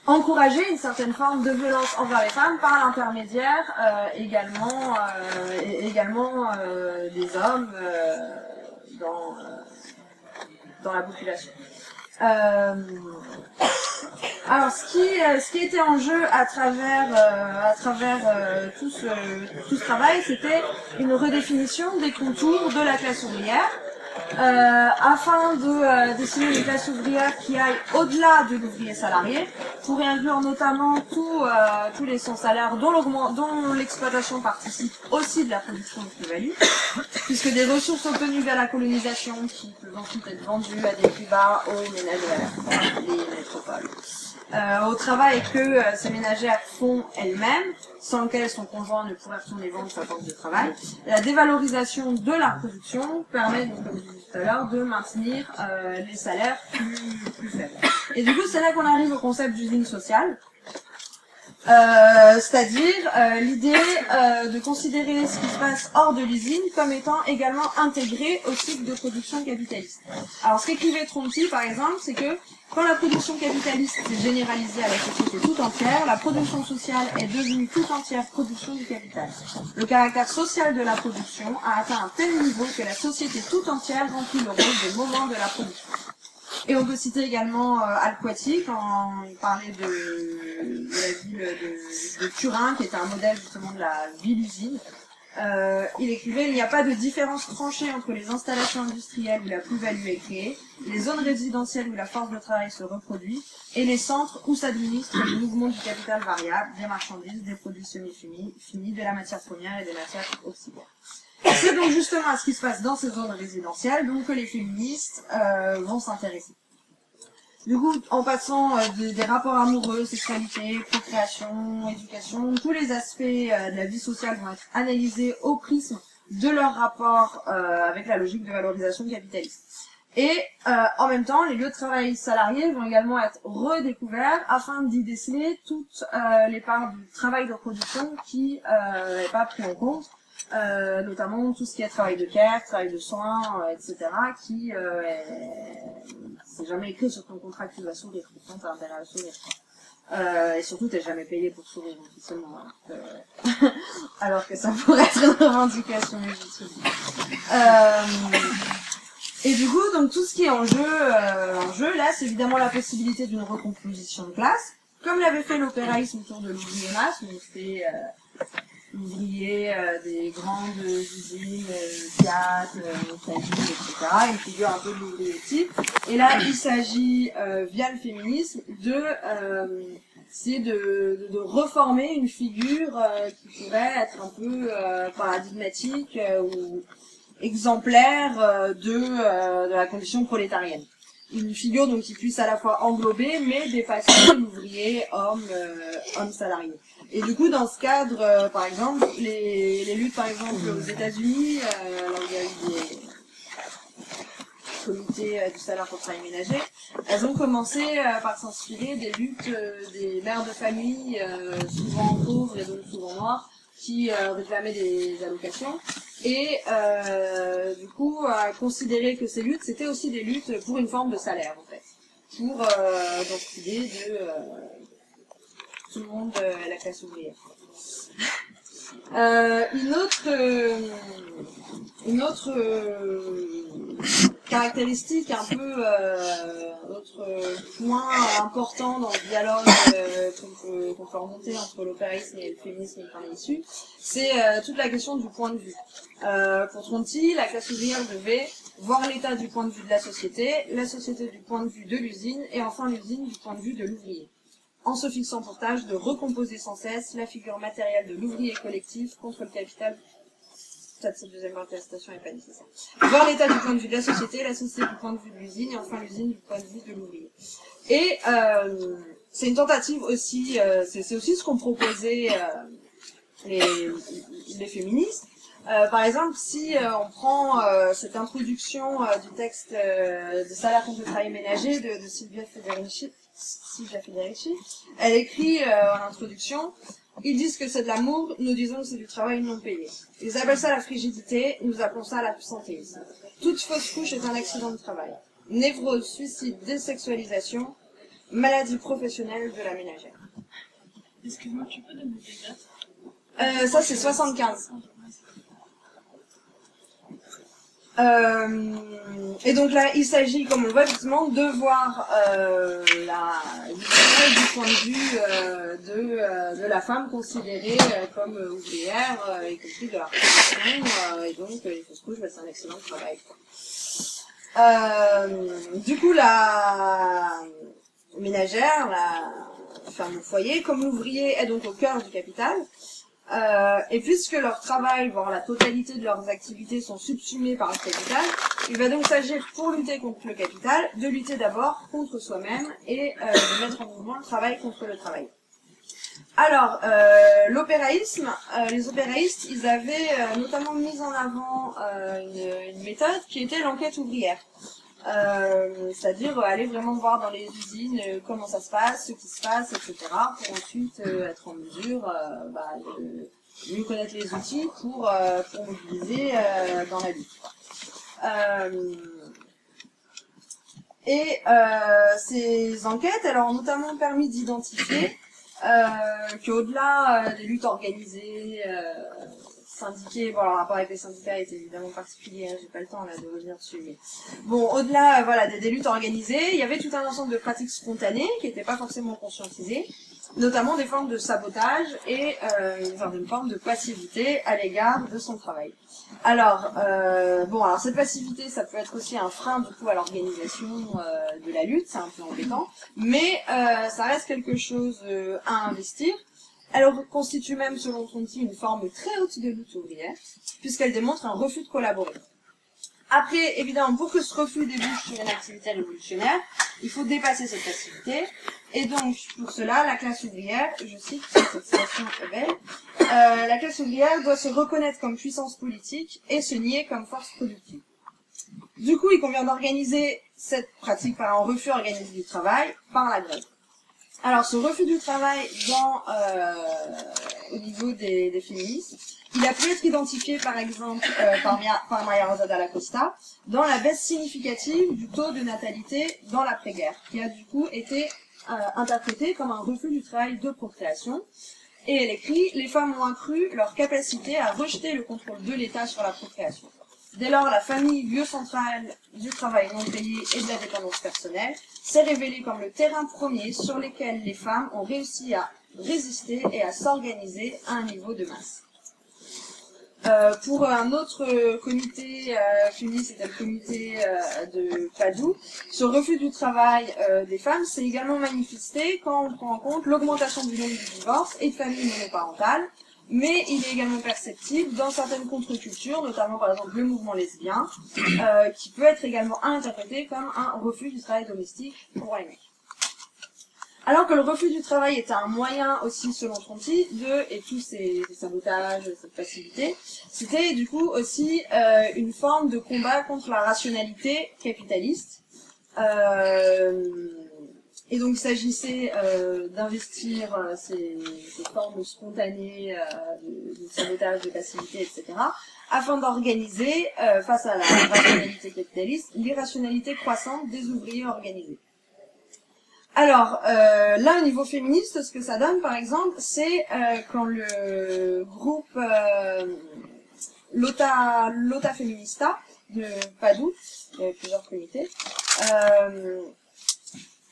Encourager une certaine forme de violence envers les femmes par l'intermédiaire également des hommes dans la population. Alors, ce qui était en jeu à travers tout ce travail, c'était une redéfinition des contours de la classe ouvrière, afin de dessiner une classe ouvrière qui aille au-delà de l'ouvrier salarié, pour y inclure notamment tous les sans-salaires dont l'exploitation participe aussi de la production de plus-value, puisque des ressources obtenues via la colonisation qui peuvent ensuite être vendues à des prix bas aux ménagères des métropoles. Au travail que ces ménagères font elles-mêmes, sans lequel son conjoint ne pourrait retourner vendre sa force de travail. La dévalorisation de la production permet, donc, comme je disais tout à l'heure, de maintenir les salaires plus faibles. Et du coup, c'est là qu'on arrive au concept d'usine sociale, c'est-à-dire l'idée de considérer ce qui se passe hors de l'usine comme étant également intégré au cycle de production capitaliste. Alors, ce qu'écrivait Tronti, par exemple, c'est que quand la production capitaliste s'est généralisée à la société tout entière, la production sociale est devenue tout entière production du capital. Le caractère social de la production a atteint un tel niveau que la société tout entière remplit le rôle de moment de la production. Et on peut citer également Alquati, quand il parlait de la ville de Turin, qui était un modèle justement de la ville-usine. Il écrivait: il n'y a pas de différence tranchée entre les installations industrielles où la plus-value est créée, les zones résidentielles où la force de travail se reproduit, et les centres où s'administre le mouvement du capital variable, des marchandises, des produits semi-finis, de la matière première et des matières auxiliaires. C'est donc justement à ce qui se passe dans ces zones résidentielles donc que les féministes vont s'intéresser. Du coup, en passant des rapports amoureux, sexualité, procréation, éducation, tous les aspects de la vie sociale vont être analysés au prisme de leur rapport avec la logique de valorisation capitaliste. Et en même temps, les lieux de travail salariés vont également être redécouverts afin d'y déceler toutes les parts du travail de production qui n'est pas pris en compte, notamment tout ce qui est travail de care, travail de soins, etc., qui c'est jamais écrit sur ton contrat que tu vas sourire, pourtant t'as intérêt à sourire. Et surtout, t'es jamais payé pour sourire, officiellement, alors que ça pourrait être une revendication légitime. Et du coup, donc tout ce qui est en jeu là, c'est évidemment la possibilité d'une recomposition de classe, comme l'avait fait l'opéraïsme autour de l'ouvrier masse, donc c'est l'ouvrier des grandes usines, Fiat, Italie, etc., une figure un peu de l'ouvrier type. Et là, il s'agit, via le féminisme, de reformer une figure qui pourrait être un peu paradigmatique ou exemplaire de la condition prolétarienne. Une figure donc qui puisse à la fois englober mais dépasser l'ouvrier homme salarié. Et du coup dans ce cadre, par exemple, les luttes par exemple aux États-Unis, là où il y a eu des comités du salaire pour le travail ménager, elles ont commencé par s'inspirer des luttes des mères de famille, souvent pauvres et donc souvent noires, qui réclamaient des allocations. Et du coup, considérer que ces luttes, c'était aussi des luttes pour une forme de salaire, en fait. Pour dans cette idée de tout le monde la classe ouvrière. Une autre caractéristique un peu, autre point important dans le dialogue qu'on peut remonter entre l'opéraïsme et le féminisme qui en est issu, c'est toute la question du point de vue. Pour Tronti, la classe ouvrière devait voir l'état du point de vue de la société du point de vue de l'usine, et enfin l'usine du point de vue de l'ouvrier, en se fixant pour tâche de recomposer sans cesse la figure matérielle de l'ouvrier collectif contre le capital. Peut-être cette deuxième contestation n'est pas nécessaire. Voir l'état du point de vue de la société du point de vue de l'usine, et enfin l'usine du point de vue de l'ouvrier. Et c'est une tentative aussi, c'est aussi ce qu'ont proposé les féministes. Par exemple, si on prend cette introduction du texte de Salaire contre le travail ménager de Silvia Federici, elle écrit en introduction: ils disent que c'est de l'amour, nous disons que c'est du travail non payé. Ils appellent ça la frigidité, nous appelons ça l'absentéisme. Toute fausse couche est un accident de travail. Névrose, suicide, désexualisation, maladie professionnelle de la ménagère. Excuse-moi, tu peux donner des dates? Ça c'est 75. Et donc là, il s'agit, comme on le voit effectivement, de voir du point de vue de la femme considérée comme ouvrière, y compris de la profession, et donc les fausses couches, c'est un excellent travail. Du coup, la ménagère, la femme au foyer, comme l'ouvrier est donc au cœur du capital, et puisque leur travail, voire la totalité de leurs activités sont subsumées par le capital, il va donc s'agir, pour lutter contre le capital, de lutter d'abord contre soi-même et de mettre en mouvement le travail contre le travail. Alors, l'opéraïsme, les opéraïstes, ils avaient notamment mis en avant une méthode qui était l'enquête ouvrière. C'est-à-dire aller vraiment voir dans les usines comment ça se passe, ce qui se passe, etc., pour ensuite être en mesure de mieux connaître les outils pour mobiliser dans la lutte. Ces enquêtes, elles ont notamment permis d'identifier qu'au-delà des luttes organisées, syndiqués, bon, alors, le rapport avec les syndicats est évidemment particulier, hein, j'ai pas le temps là de revenir dessus, mais bon, au-delà des luttes organisées, il y avait tout un ensemble de pratiques spontanées qui n'étaient pas forcément conscientisées, notamment des formes de sabotage et une forme de passivité à l'égard de son travail. Alors, alors cette passivité, ça peut être aussi un frein du coup à l'organisation de la lutte, c'est un peu embêtant, mais ça reste quelque chose à investir. Elle constitue même, selon Tronti, une forme très haute de lutte ouvrière, puisqu'elle démontre un refus de collaborer. Après, évidemment, pour que ce refus débouche sur une activité révolutionnaire, il faut dépasser cette passivité. Et donc, pour cela, la classe ouvrière, je cite, cette citation est belle, la classe ouvrière doit se reconnaître comme puissance politique et se nier comme force productive. Du coup, il convient d'organiser cette pratique par un refus organisé du travail, par la grève. Alors, ce refus du travail au niveau des féministes, il a pu être identifié, par exemple, par Maria Rosa Dalla Costa, dans la baisse significative du taux de natalité dans l'après-guerre, qui a du coup été interprété comme un refus du travail de procréation. Et elle écrit « Les femmes ont accru leur capacité à rejeter le contrôle de l'État sur la procréation. Dès lors, la famille, lieu central du travail non payé et de la dépendance personnelle, s'est révélée comme le terrain premier sur lequel les femmes ont réussi à résister et à s'organiser à un niveau de masse. » Pour un autre comité féministe, c'était le comité de Padoue, ce refus du travail des femmes s'est également manifesté quand on prend en compte l'augmentation du nombre de divorces et de familles monoparentales, mais il est également perceptible dans certaines contre-cultures, notamment par exemple le mouvement lesbien, qui peut être également interprété comme un refus du travail domestique pour les mecs. Alors que le refus du travail était un moyen aussi, selon Tronti, et tous ces sabotages, cette passivité, c'était du coup aussi une forme de combat contre la rationalité capitaliste. Et donc il s'agissait d'investir ces formes spontanées de sabotage, de passivité, etc., afin d'organiser, face à la rationalité capitaliste, l'irrationalité croissante des ouvriers organisés. Alors, là, au niveau féministe, ce que ça donne, par exemple, c'est quand le groupe Lotta Feminista de Padoue, il y avait plusieurs comités,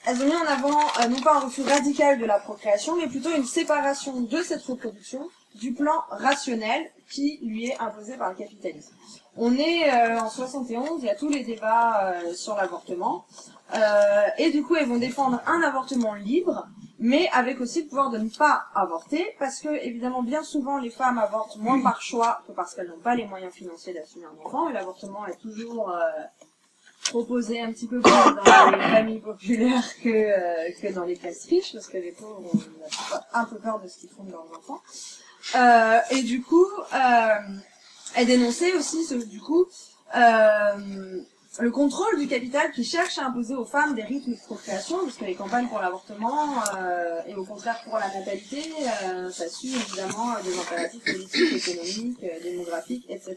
elles ont mis en avant non pas un refus radical de la procréation, mais plutôt une séparation de cette reproduction du plan rationnel qui lui est imposé par le capitalisme. On est en 71, il y a tous les débats sur l'avortement, et du coup elles vont défendre un avortement libre, mais avec aussi le pouvoir de ne pas avorter, parce que évidemment bien souvent les femmes avortent moins par choix que parce qu'elles n'ont pas les moyens financiers d'assumer un enfant, et l'avortement est toujours proposé un petit peu plus dans les familles populaires que dans les classes riches, parce que les pauvres ont un peu peur de ce qu'ils font de leurs enfants. Et du coup, elle dénonçait aussi le contrôle du capital qui cherche à imposer aux femmes des rythmes de procréation, parce que les campagnes pour l'avortement et au contraire pour la natalité, ça suit évidemment des impératifs politiques, économiques, démographiques, etc.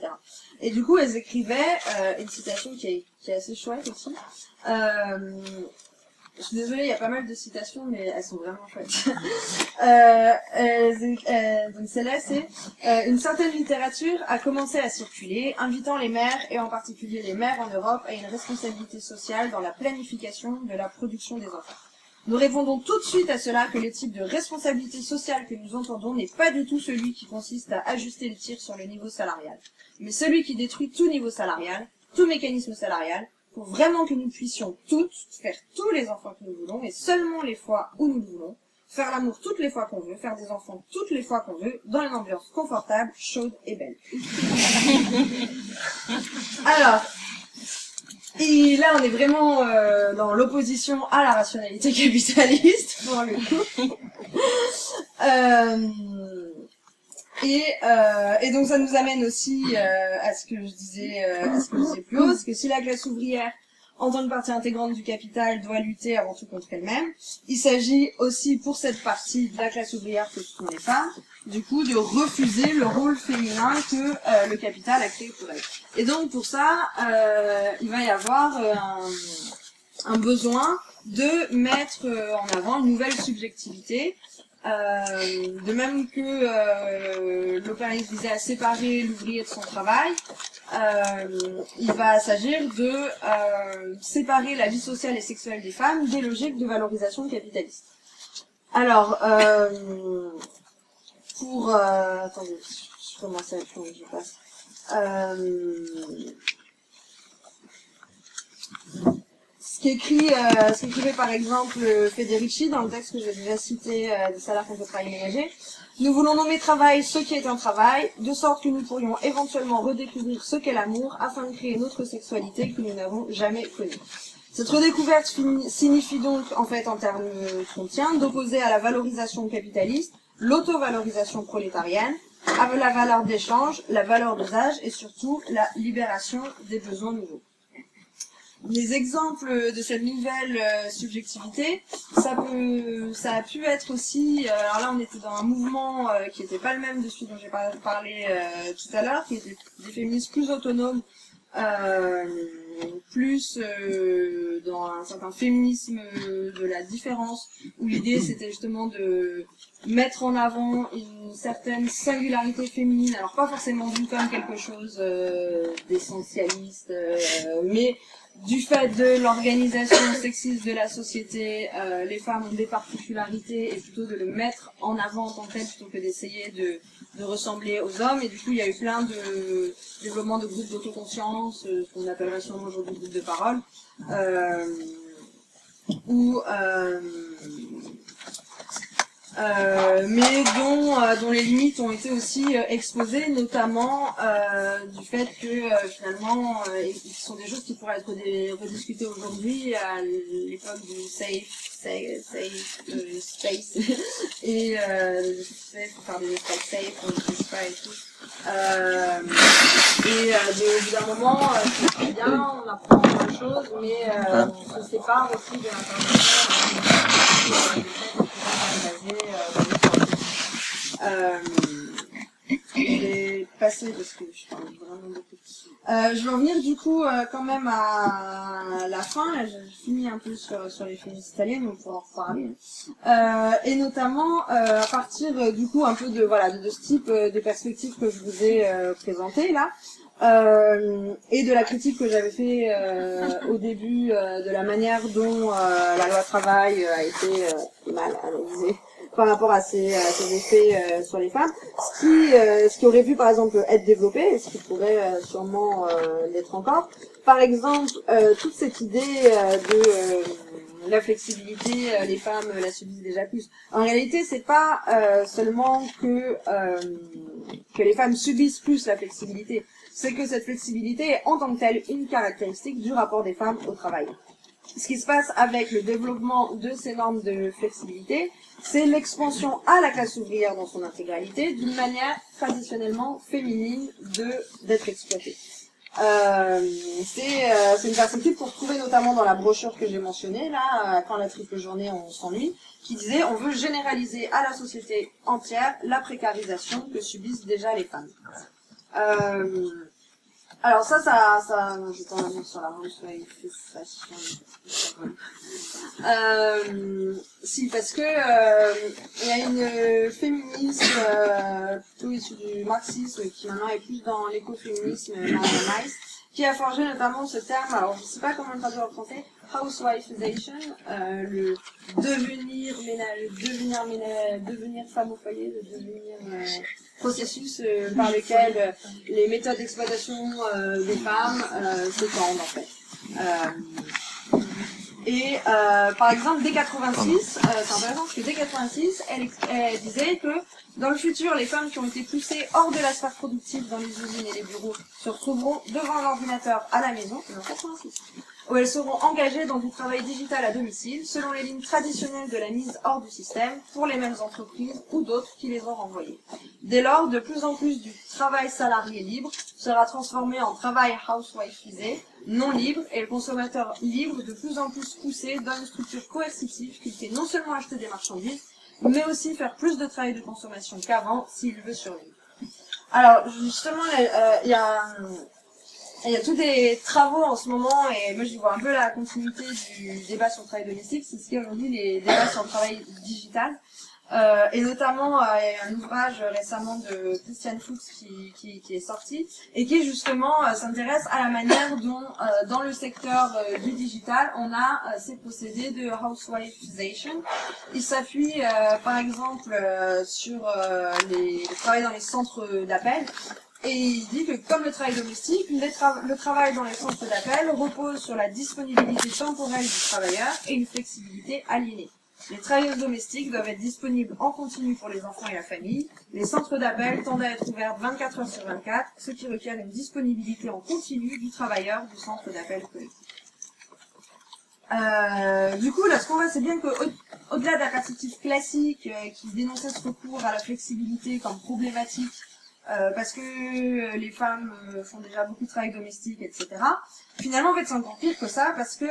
Et du coup, elles écrivaient une citation qui est assez chouette aussi. Je suis désolée, il y a pas mal de citations, mais elles sont vraiment chouettes. Donc celle-là, c'est une certaine littérature a commencé à circuler, invitant les mères, et en particulier les mères en Europe, à une responsabilité sociale dans la planification de la production des enfants. Nous répondons tout de suite à cela que le type de responsabilité sociale que nous entendons n'est pas du tout celui qui consiste à ajuster le tir sur le niveau salarial, mais celui qui détruit tout niveau salarial, tout mécanisme salarial, pour vraiment que nous puissions toutes faire tous les enfants que nous voulons, et seulement les fois où nous le voulons, faire l'amour toutes les fois qu'on veut, faire des enfants toutes les fois qu'on veut, dans une ambiance confortable, chaude et belle. Alors, et là on est vraiment dans l'opposition à la rationalité capitaliste, pour le coup. Et donc ça nous amène aussi à ce que je disais plus haut, c'est que si la classe ouvrière, en tant que partie intégrante du capital, doit lutter avant tout contre elle-même, il s'agit aussi pour cette partie de la classe ouvrière que ce sont les femmes, du coup de refuser le rôle féminin que le capital a créé pour elle. Et donc pour ça, il va y avoir un besoin de mettre en avant une nouvelle subjectivité. De même que l'opéralisme visait à séparer l'ouvrier de son travail, il va s'agir de séparer la vie sociale et sexuelle des femmes des logiques de valorisation capitaliste. Alors, attendez, je commence à être long, je passe. Ce qu'écrivait par exemple Federici dans le texte que j'ai déjà cité des salaires contre le travail ménager, Nous voulons nommer travail ce qui est un travail, de sorte que nous pourrions éventuellement redécouvrir ce qu'est l'amour afin de créer une autre sexualité que nous n'avons jamais connue. Cette redécouverte signifie donc, en fait, en termes frontiens, d'opposer à la valorisation capitaliste l'auto-valorisation prolétarienne, à la valeur d'échange, la valeur d'usage et surtout la libération des besoins nouveaux. Les exemples de cette nouvelle subjectivité, ça a pu être aussi, alors là on était dans un mouvement qui n'était pas le même de celui dont j'ai parlé tout à l'heure, qui était des féministes plus autonomes, plus dans un certain féminisme de la différence, où l'idée c'était justement de mettre en avant une certaine singularité féminine, alors pas forcément vue comme quelque chose d'essentialiste, mais du fait de l'organisation sexiste de la société, les femmes ont des particularités et plutôt de le mettre en avant en tant que tel plutôt que d'essayer de ressembler aux hommes. Et du coup, il y a eu plein de développements de groupes d'autoconscience, ce qu'on appellerait sûrement aujourd'hui groupes de parole, mais dont les limites ont été aussi exposées, notamment du fait que finalement, ce sont des choses qui pourraient être rediscutées aujourd'hui à l'époque du safe space et faut faire des espaces safe, on ne sait pas et tout. Au bout d'un moment, c'est bien, on apprend plein de choses, mais on se sépare aussi de l'intervention. Je vais passer parce que je parle vraiment beaucoup. Je vais en venir du coup quand même à la fin. Là, j'ai fini un peu sur les féministes italiennes, on pourra en reparler. Et notamment à partir du coup un peu de ce type de perspectives que je vous ai présentées là. Et de la critique que j'avais fait au début de la manière dont la loi travail a été mal analysée par rapport à ses effets sur les femmes, ce qui aurait pu par exemple être développé, et ce qui pourrait sûrement l'être encore. Par exemple, toute cette idée de la flexibilité, les femmes la subissent déjà plus. En réalité, c'est pas seulement que les femmes subissent plus la flexibilité, c'est que cette flexibilité est en tant que telle une caractéristique du rapport des femmes au travail. Ce qui se passe avec le développement de ces normes de flexibilité, c'est l'expansion à la classe ouvrière dans son intégralité d'une manière traditionnellement féminine d'être exploitée. C'est une perspective qu'on retrouvait notamment dans la brochure que j'ai mentionnée, là, quand la triple journée on s'ennuie, qui disait on veut généraliser à la société entière la précarisation que subissent déjà les femmes. Alors ça, je t'en avance sur la manifestation. Si, parce que il y a une féministe plutôt issue du marxisme qui maintenant est plus dans l'écoféminisme, Maria Mice, qui a forgé notamment ce terme, alors je sais pas comment le traduire en français, housewifeisation, le devenir femme au foyer, le devenir processus par lequel les méthodes d'exploitation des femmes s'étendent en fait. Par exemple, dès 86, c'est intéressant parce que dès 86, elle disait que dans le futur, les femmes qui ont été poussées hors de la sphère productive dans les usines et les bureaux se retrouveront devant l'ordinateur à la maison, en 86, où elles seront engagées dans du travail digital à domicile, selon les lignes traditionnelles de la mise hors du système, pour les mêmes entreprises ou d'autres qui les ont renvoyées. Dès lors, de plus en plus du travail salarié libre sera transformé en travail housewifisé, non libre, et le consommateur libre de plus en plus poussé dans une structure coercitive qui fait non seulement acheter des marchandises, mais aussi faire plus de travail de consommation qu'avant s'il veut survivre. Alors, justement, il y a tous des travaux en ce moment, et moi je vois un peu la continuité du débat sur le travail domestique, c'est ce qu'il y a aujourd'hui les débats sur le travail digital. Et notamment il y a un ouvrage récemment de Christiane Fuchs qui est sorti et qui justement s'intéresse à la manière dont dans le secteur du digital on a ces procédés de housewifisation. Il s'appuie par exemple sur le travail dans les centres d'appel. Et il dit que, comme le travail domestique, le travail dans les centres d'appel repose sur la disponibilité temporelle du travailleur et une flexibilité aliénée. Les travailleuses domestiques doivent être disponibles en continu pour les enfants et la famille. Les centres d'appel tendent à être ouverts 24 heures sur 24, ce qui requiert une disponibilité en continu du travailleur du centre d'appel collectif. Du coup, là, ce qu'on voit, c'est bien qu'au-delà de la perspective classique qui dénonçait ce recours à la flexibilité comme problématique, parce que les femmes font déjà beaucoup de travail domestique, etc. Finalement, en fait, c'est encore pire que ça, parce que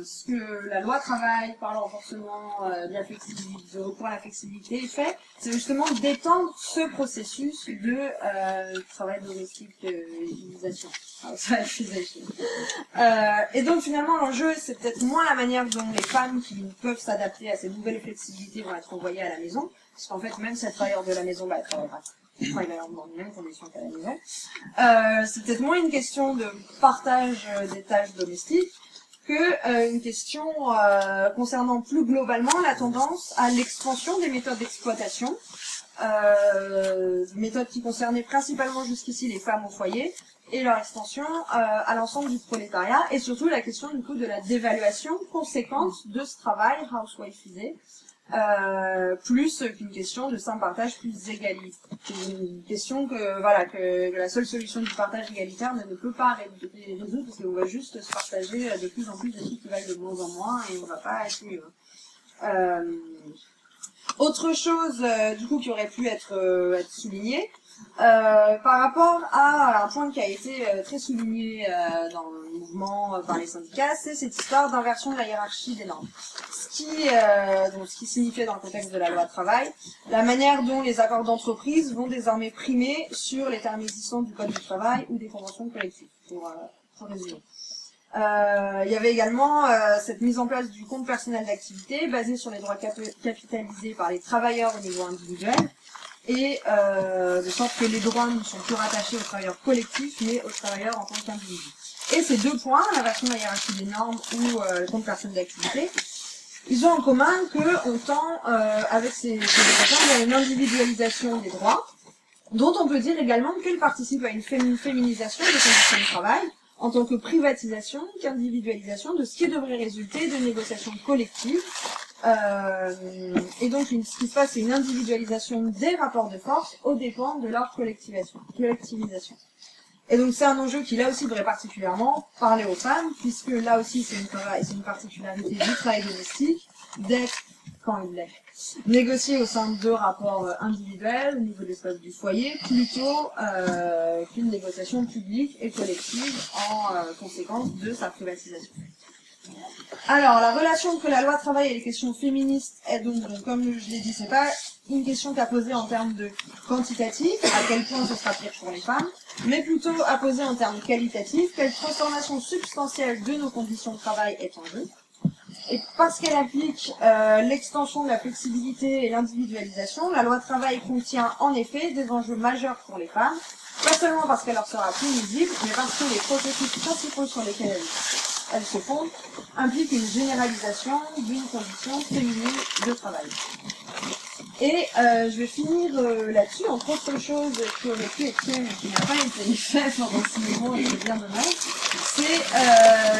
ce que la loi travail par le renforcement de la flexibilité, de recours à la flexibilité fait, c'est justement d'étendre ce processus de travail domestique utilisation. Et donc finalement l'enjeu c'est peut-être moins la manière dont les femmes qui peuvent s'adapter à ces nouvelles flexibilités vont être envoyées à la maison, parce qu'en fait même si elles travaillent hors de la maison, elles travaillera dans les mêmes conditions qu'à la maison. C'est peut-être moins une question de partage des tâches domestiques que une question concernant plus globalement la tendance à l'expansion des méthodes d'exploitation, méthodes qui concernaient principalement jusqu'ici les femmes au foyer, et leur extension à l'ensemble du prolétariat, et surtout la question du coup de la dévaluation conséquente de ce travail housewifisé, plus qu'une question de simple partage plus égalitaire. Une question que voilà que la seule solution du partage égalitaire ne peut pas résoudre, parce qu'on va juste se partager de plus en plus de trucs qui valent de moins en moins et on va pas être mieux. Autre chose du coup qui aurait pu être soulignée, par rapport à un point qui a été très souligné dans le mouvement par les syndicats, c'est cette histoire d'inversion de la hiérarchie des normes. Ce qui signifiait dans le contexte de la loi travail, la manière dont les accords d'entreprise vont désormais primer sur les termes existants du code du travail ou des conventions collectives, pour résumer. Il y avait également cette mise en place du compte personnel d'activité basé sur les droits capitalisés par les travailleurs au niveau individuel, et de sorte que les droits ne sont plus rattachés aux travailleurs collectifs mais aux travailleurs en tant qu'individus. Et ces deux points, la version de la hiérarchie des normes ou le compte personnel d'activité, ils ont en commun qu'on tend avec ces développements vers une individualisation des droits, dont on peut dire également qu'elle participe à une féminisation des conditions de travail en tant que privatisation qu'individualisation de ce qui devrait résulter de négociations collectives. Et donc, ce qui se passe, c'est une individualisation des rapports de force aux dépens de leur collectivisation. Et donc, c'est un enjeu qui, là aussi, devrait particulièrement parler aux femmes, puisque là aussi, c'est une particularité du travail domestique d'être, quand il l'est, négocié au sein de rapports individuels, au niveau de l'espace du foyer, plutôt qu'une négociation publique et collective en conséquence de sa privatisation. Alors, la relation que la loi travail et les questions féministes est donc comme je l'ai dit, c'est pas une question qu'à poser en termes de quantitatif, à quel point ce sera pire pour les femmes, mais plutôt à poser en termes qualitatifs, quelle transformation substantielle de nos conditions de travail est en jeu. Et parce qu'elle applique l'extension de la flexibilité et l'individualisation, la loi travail contient en effet des enjeux majeurs pour les femmes, pas seulement parce qu'elle leur sera plus visible, mais parce que les processus principaux sur lesquels elles se fondent impliquent une généralisation d'une condition féminine de travail. Et je vais finir là-dessus, entre autres choses qui auraient pu être fait mais qui n'a pas été fait pendant ce moment, et c'est bien dommage, c'est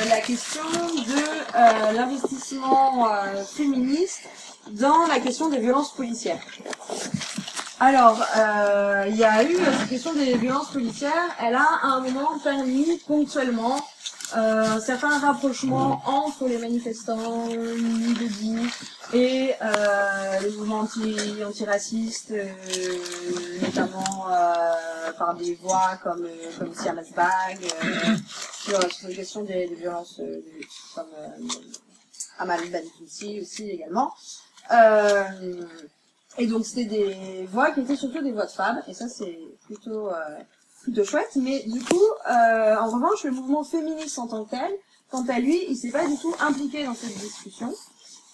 la question de l'investissement féministe dans la question des violences policières. Alors, il y a eu cette question des violences policières, elle a à un moment permis ponctuellement certains rapprochements entre les manifestants mis debout et les mouvements antiracistes, notamment par des voix comme Siam Asbag, sur la question des violences comme Amal Benfoussi aussi également. Et donc c'était des voix qui étaient surtout des voix de femmes, et ça c'est plutôt chouette, mais du coup, en revanche, le mouvement féministe en tant que tel, quant à lui, il s'est pas du tout impliqué dans cette discussion.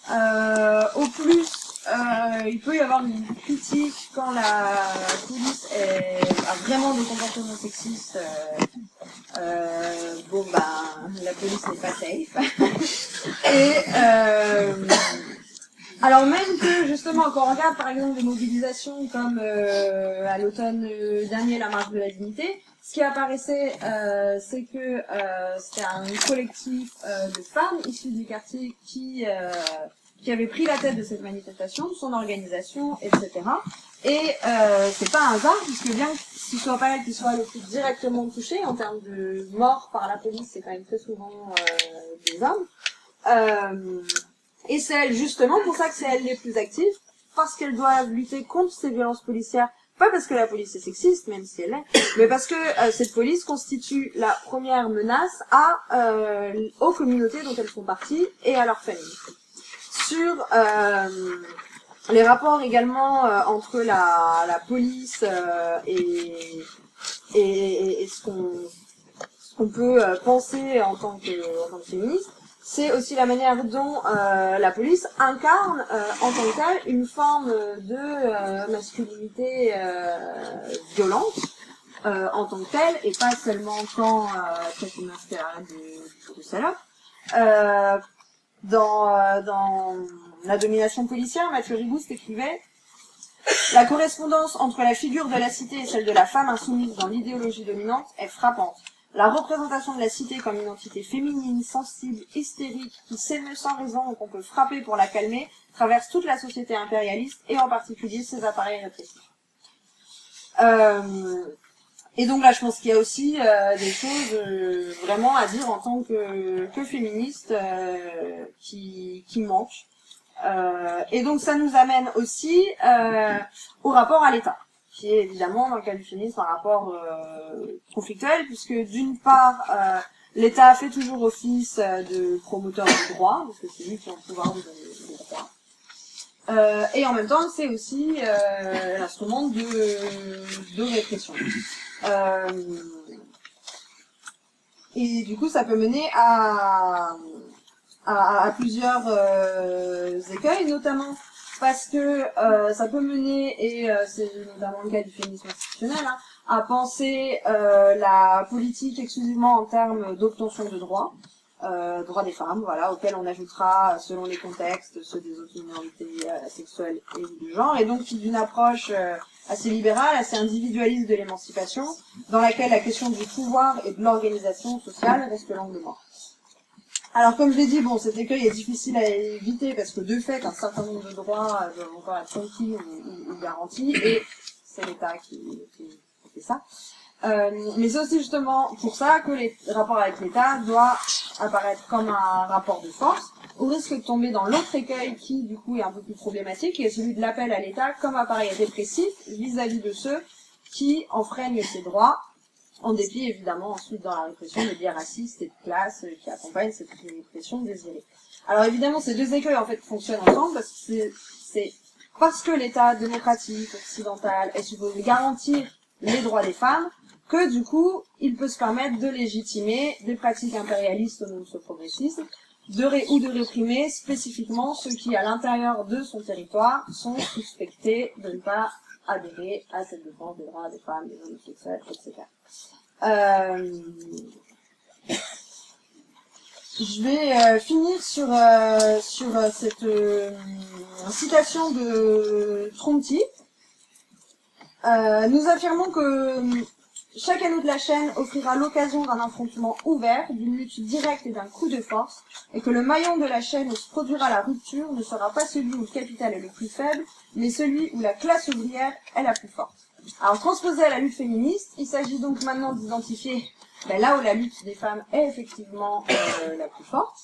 Au plus, il peut y avoir une critique quand la police a vraiment des comportements sexistes. La police n'est pas safe. Et alors même que justement, quand on regarde par exemple des mobilisations comme à l'automne dernier la marche de la dignité, ce qui apparaissait c'est que c'était un collectif de femmes issues du quartier qui qui avait pris la tête de cette manifestation, de son organisation, etc. Et c'est pas un hasard, puisque bien que ce soit pas elle qui soit le plus directement touchée, en termes de mort par la police, c'est quand même très souvent des hommes. Et c'est elle, justement, pour ça que c'est elle les plus actives, parce qu'elles doivent lutter contre ces violences policières, pas parce que la police est sexiste, même si elle l'est, mais parce que cette police constitue la première menace aux communautés dont elles font partie et à leurs familles. Sur les rapports également entre la police et ce qu'on peut penser en tant que féministe, c'est aussi la manière dont la police incarne en tant que telle une forme de masculinité violente en tant que telle, et pas seulement quand c'est une mascarade de salope. Dans La domination policière, Mathieu Rigouste écrivait « La correspondance entre la figure de la cité et celle de la femme insoumise dans l'idéologie dominante est frappante. La représentation de la cité comme une entité féminine, sensible, hystérique, qui s'émeut sans raison et qu'on peut frapper pour la calmer, traverse toute la société impérialiste et en particulier ses appareils répressifs. » Et donc là, je pense qu'il y a aussi des choses vraiment à dire en tant que féministe qui manquent. Et donc ça nous amène aussi au rapport à l'État, qui est évidemment dans le cas du féminisme un rapport conflictuel, puisque d'une part l'État fait toujours office de promoteur du droit, parce que c'est lui qui a le pouvoir de donner le droit. Et en même temps, c'est aussi l'instrument de répression. Et du coup, ça peut mener à plusieurs écueils, notamment parce que ça peut mener, et c'est notamment le cas du féminisme institutionnel, hein, à penser la politique exclusivement en termes d'obtention de droits. Droits des femmes, voilà, auxquels on ajoutera, selon les contextes, ceux des autres minorités sexuelles et de genre, et donc d'une approche assez libérale, assez individualiste de l'émancipation, dans laquelle la question du pouvoir et de l'organisation sociale reste l'angle mort. Alors, comme je l'ai dit, bon, cet écueil est difficile à éviter, parce que de fait, un certain nombre de droits doivent encore être conquis ou garantis, et c'est l'État qui fait ça. Mais c'est aussi justement pour ça que les rapports avec l'État doivent apparaître comme un rapport de force, au risque de tomber dans l'autre écueil qui, du coup, est un peu plus problématique, qui est celui de l'appel à l'État comme appareil répressif vis-à-vis de ceux qui enfreignent ces droits, en dépit, évidemment, ensuite, dans la répression, des biais racistes et de classe qui accompagnent cette répression désirée. Alors, évidemment, ces deux écueils, en fait, fonctionnent ensemble, parce que c'est parce que l'État démocratique, occidental, est supposé garantir les droits des femmes, que du coup, il peut se permettre de légitimer des pratiques impérialistes au nom de ce progressisme, ou de réprimer spécifiquement ceux qui, à l'intérieur de son territoire, sont suspectés de ne pas adhérer à cette défense des droits des femmes, des homosexuels, etc. Je vais finir sur cette citation de Tronti. Nous affirmons que chaque anneau de la chaîne offrira l'occasion d'un affrontement ouvert, d'une lutte directe et d'un coup de force, et que le maillon de la chaîne où se produira la rupture ne sera pas celui où le capital est le plus faible, mais celui où la classe ouvrière est la plus forte. Alors, transposé à la lutte féministe, il s'agit donc maintenant d'identifier là où la lutte des femmes est effectivement la plus forte.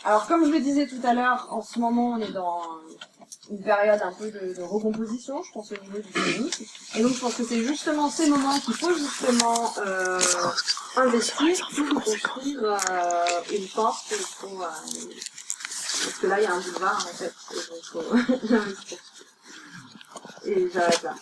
Alors, comme je le disais tout à l'heure, en ce moment, on est dans une période un peu de recomposition, je pense, au niveau du féminisme. Et donc, je pense que c'est justement ces moments qu'il faut justement investir pour construire une force. Parce que là, il y a un boulevard, en fait. Et donc, faut l'investir. Et j'arrête là.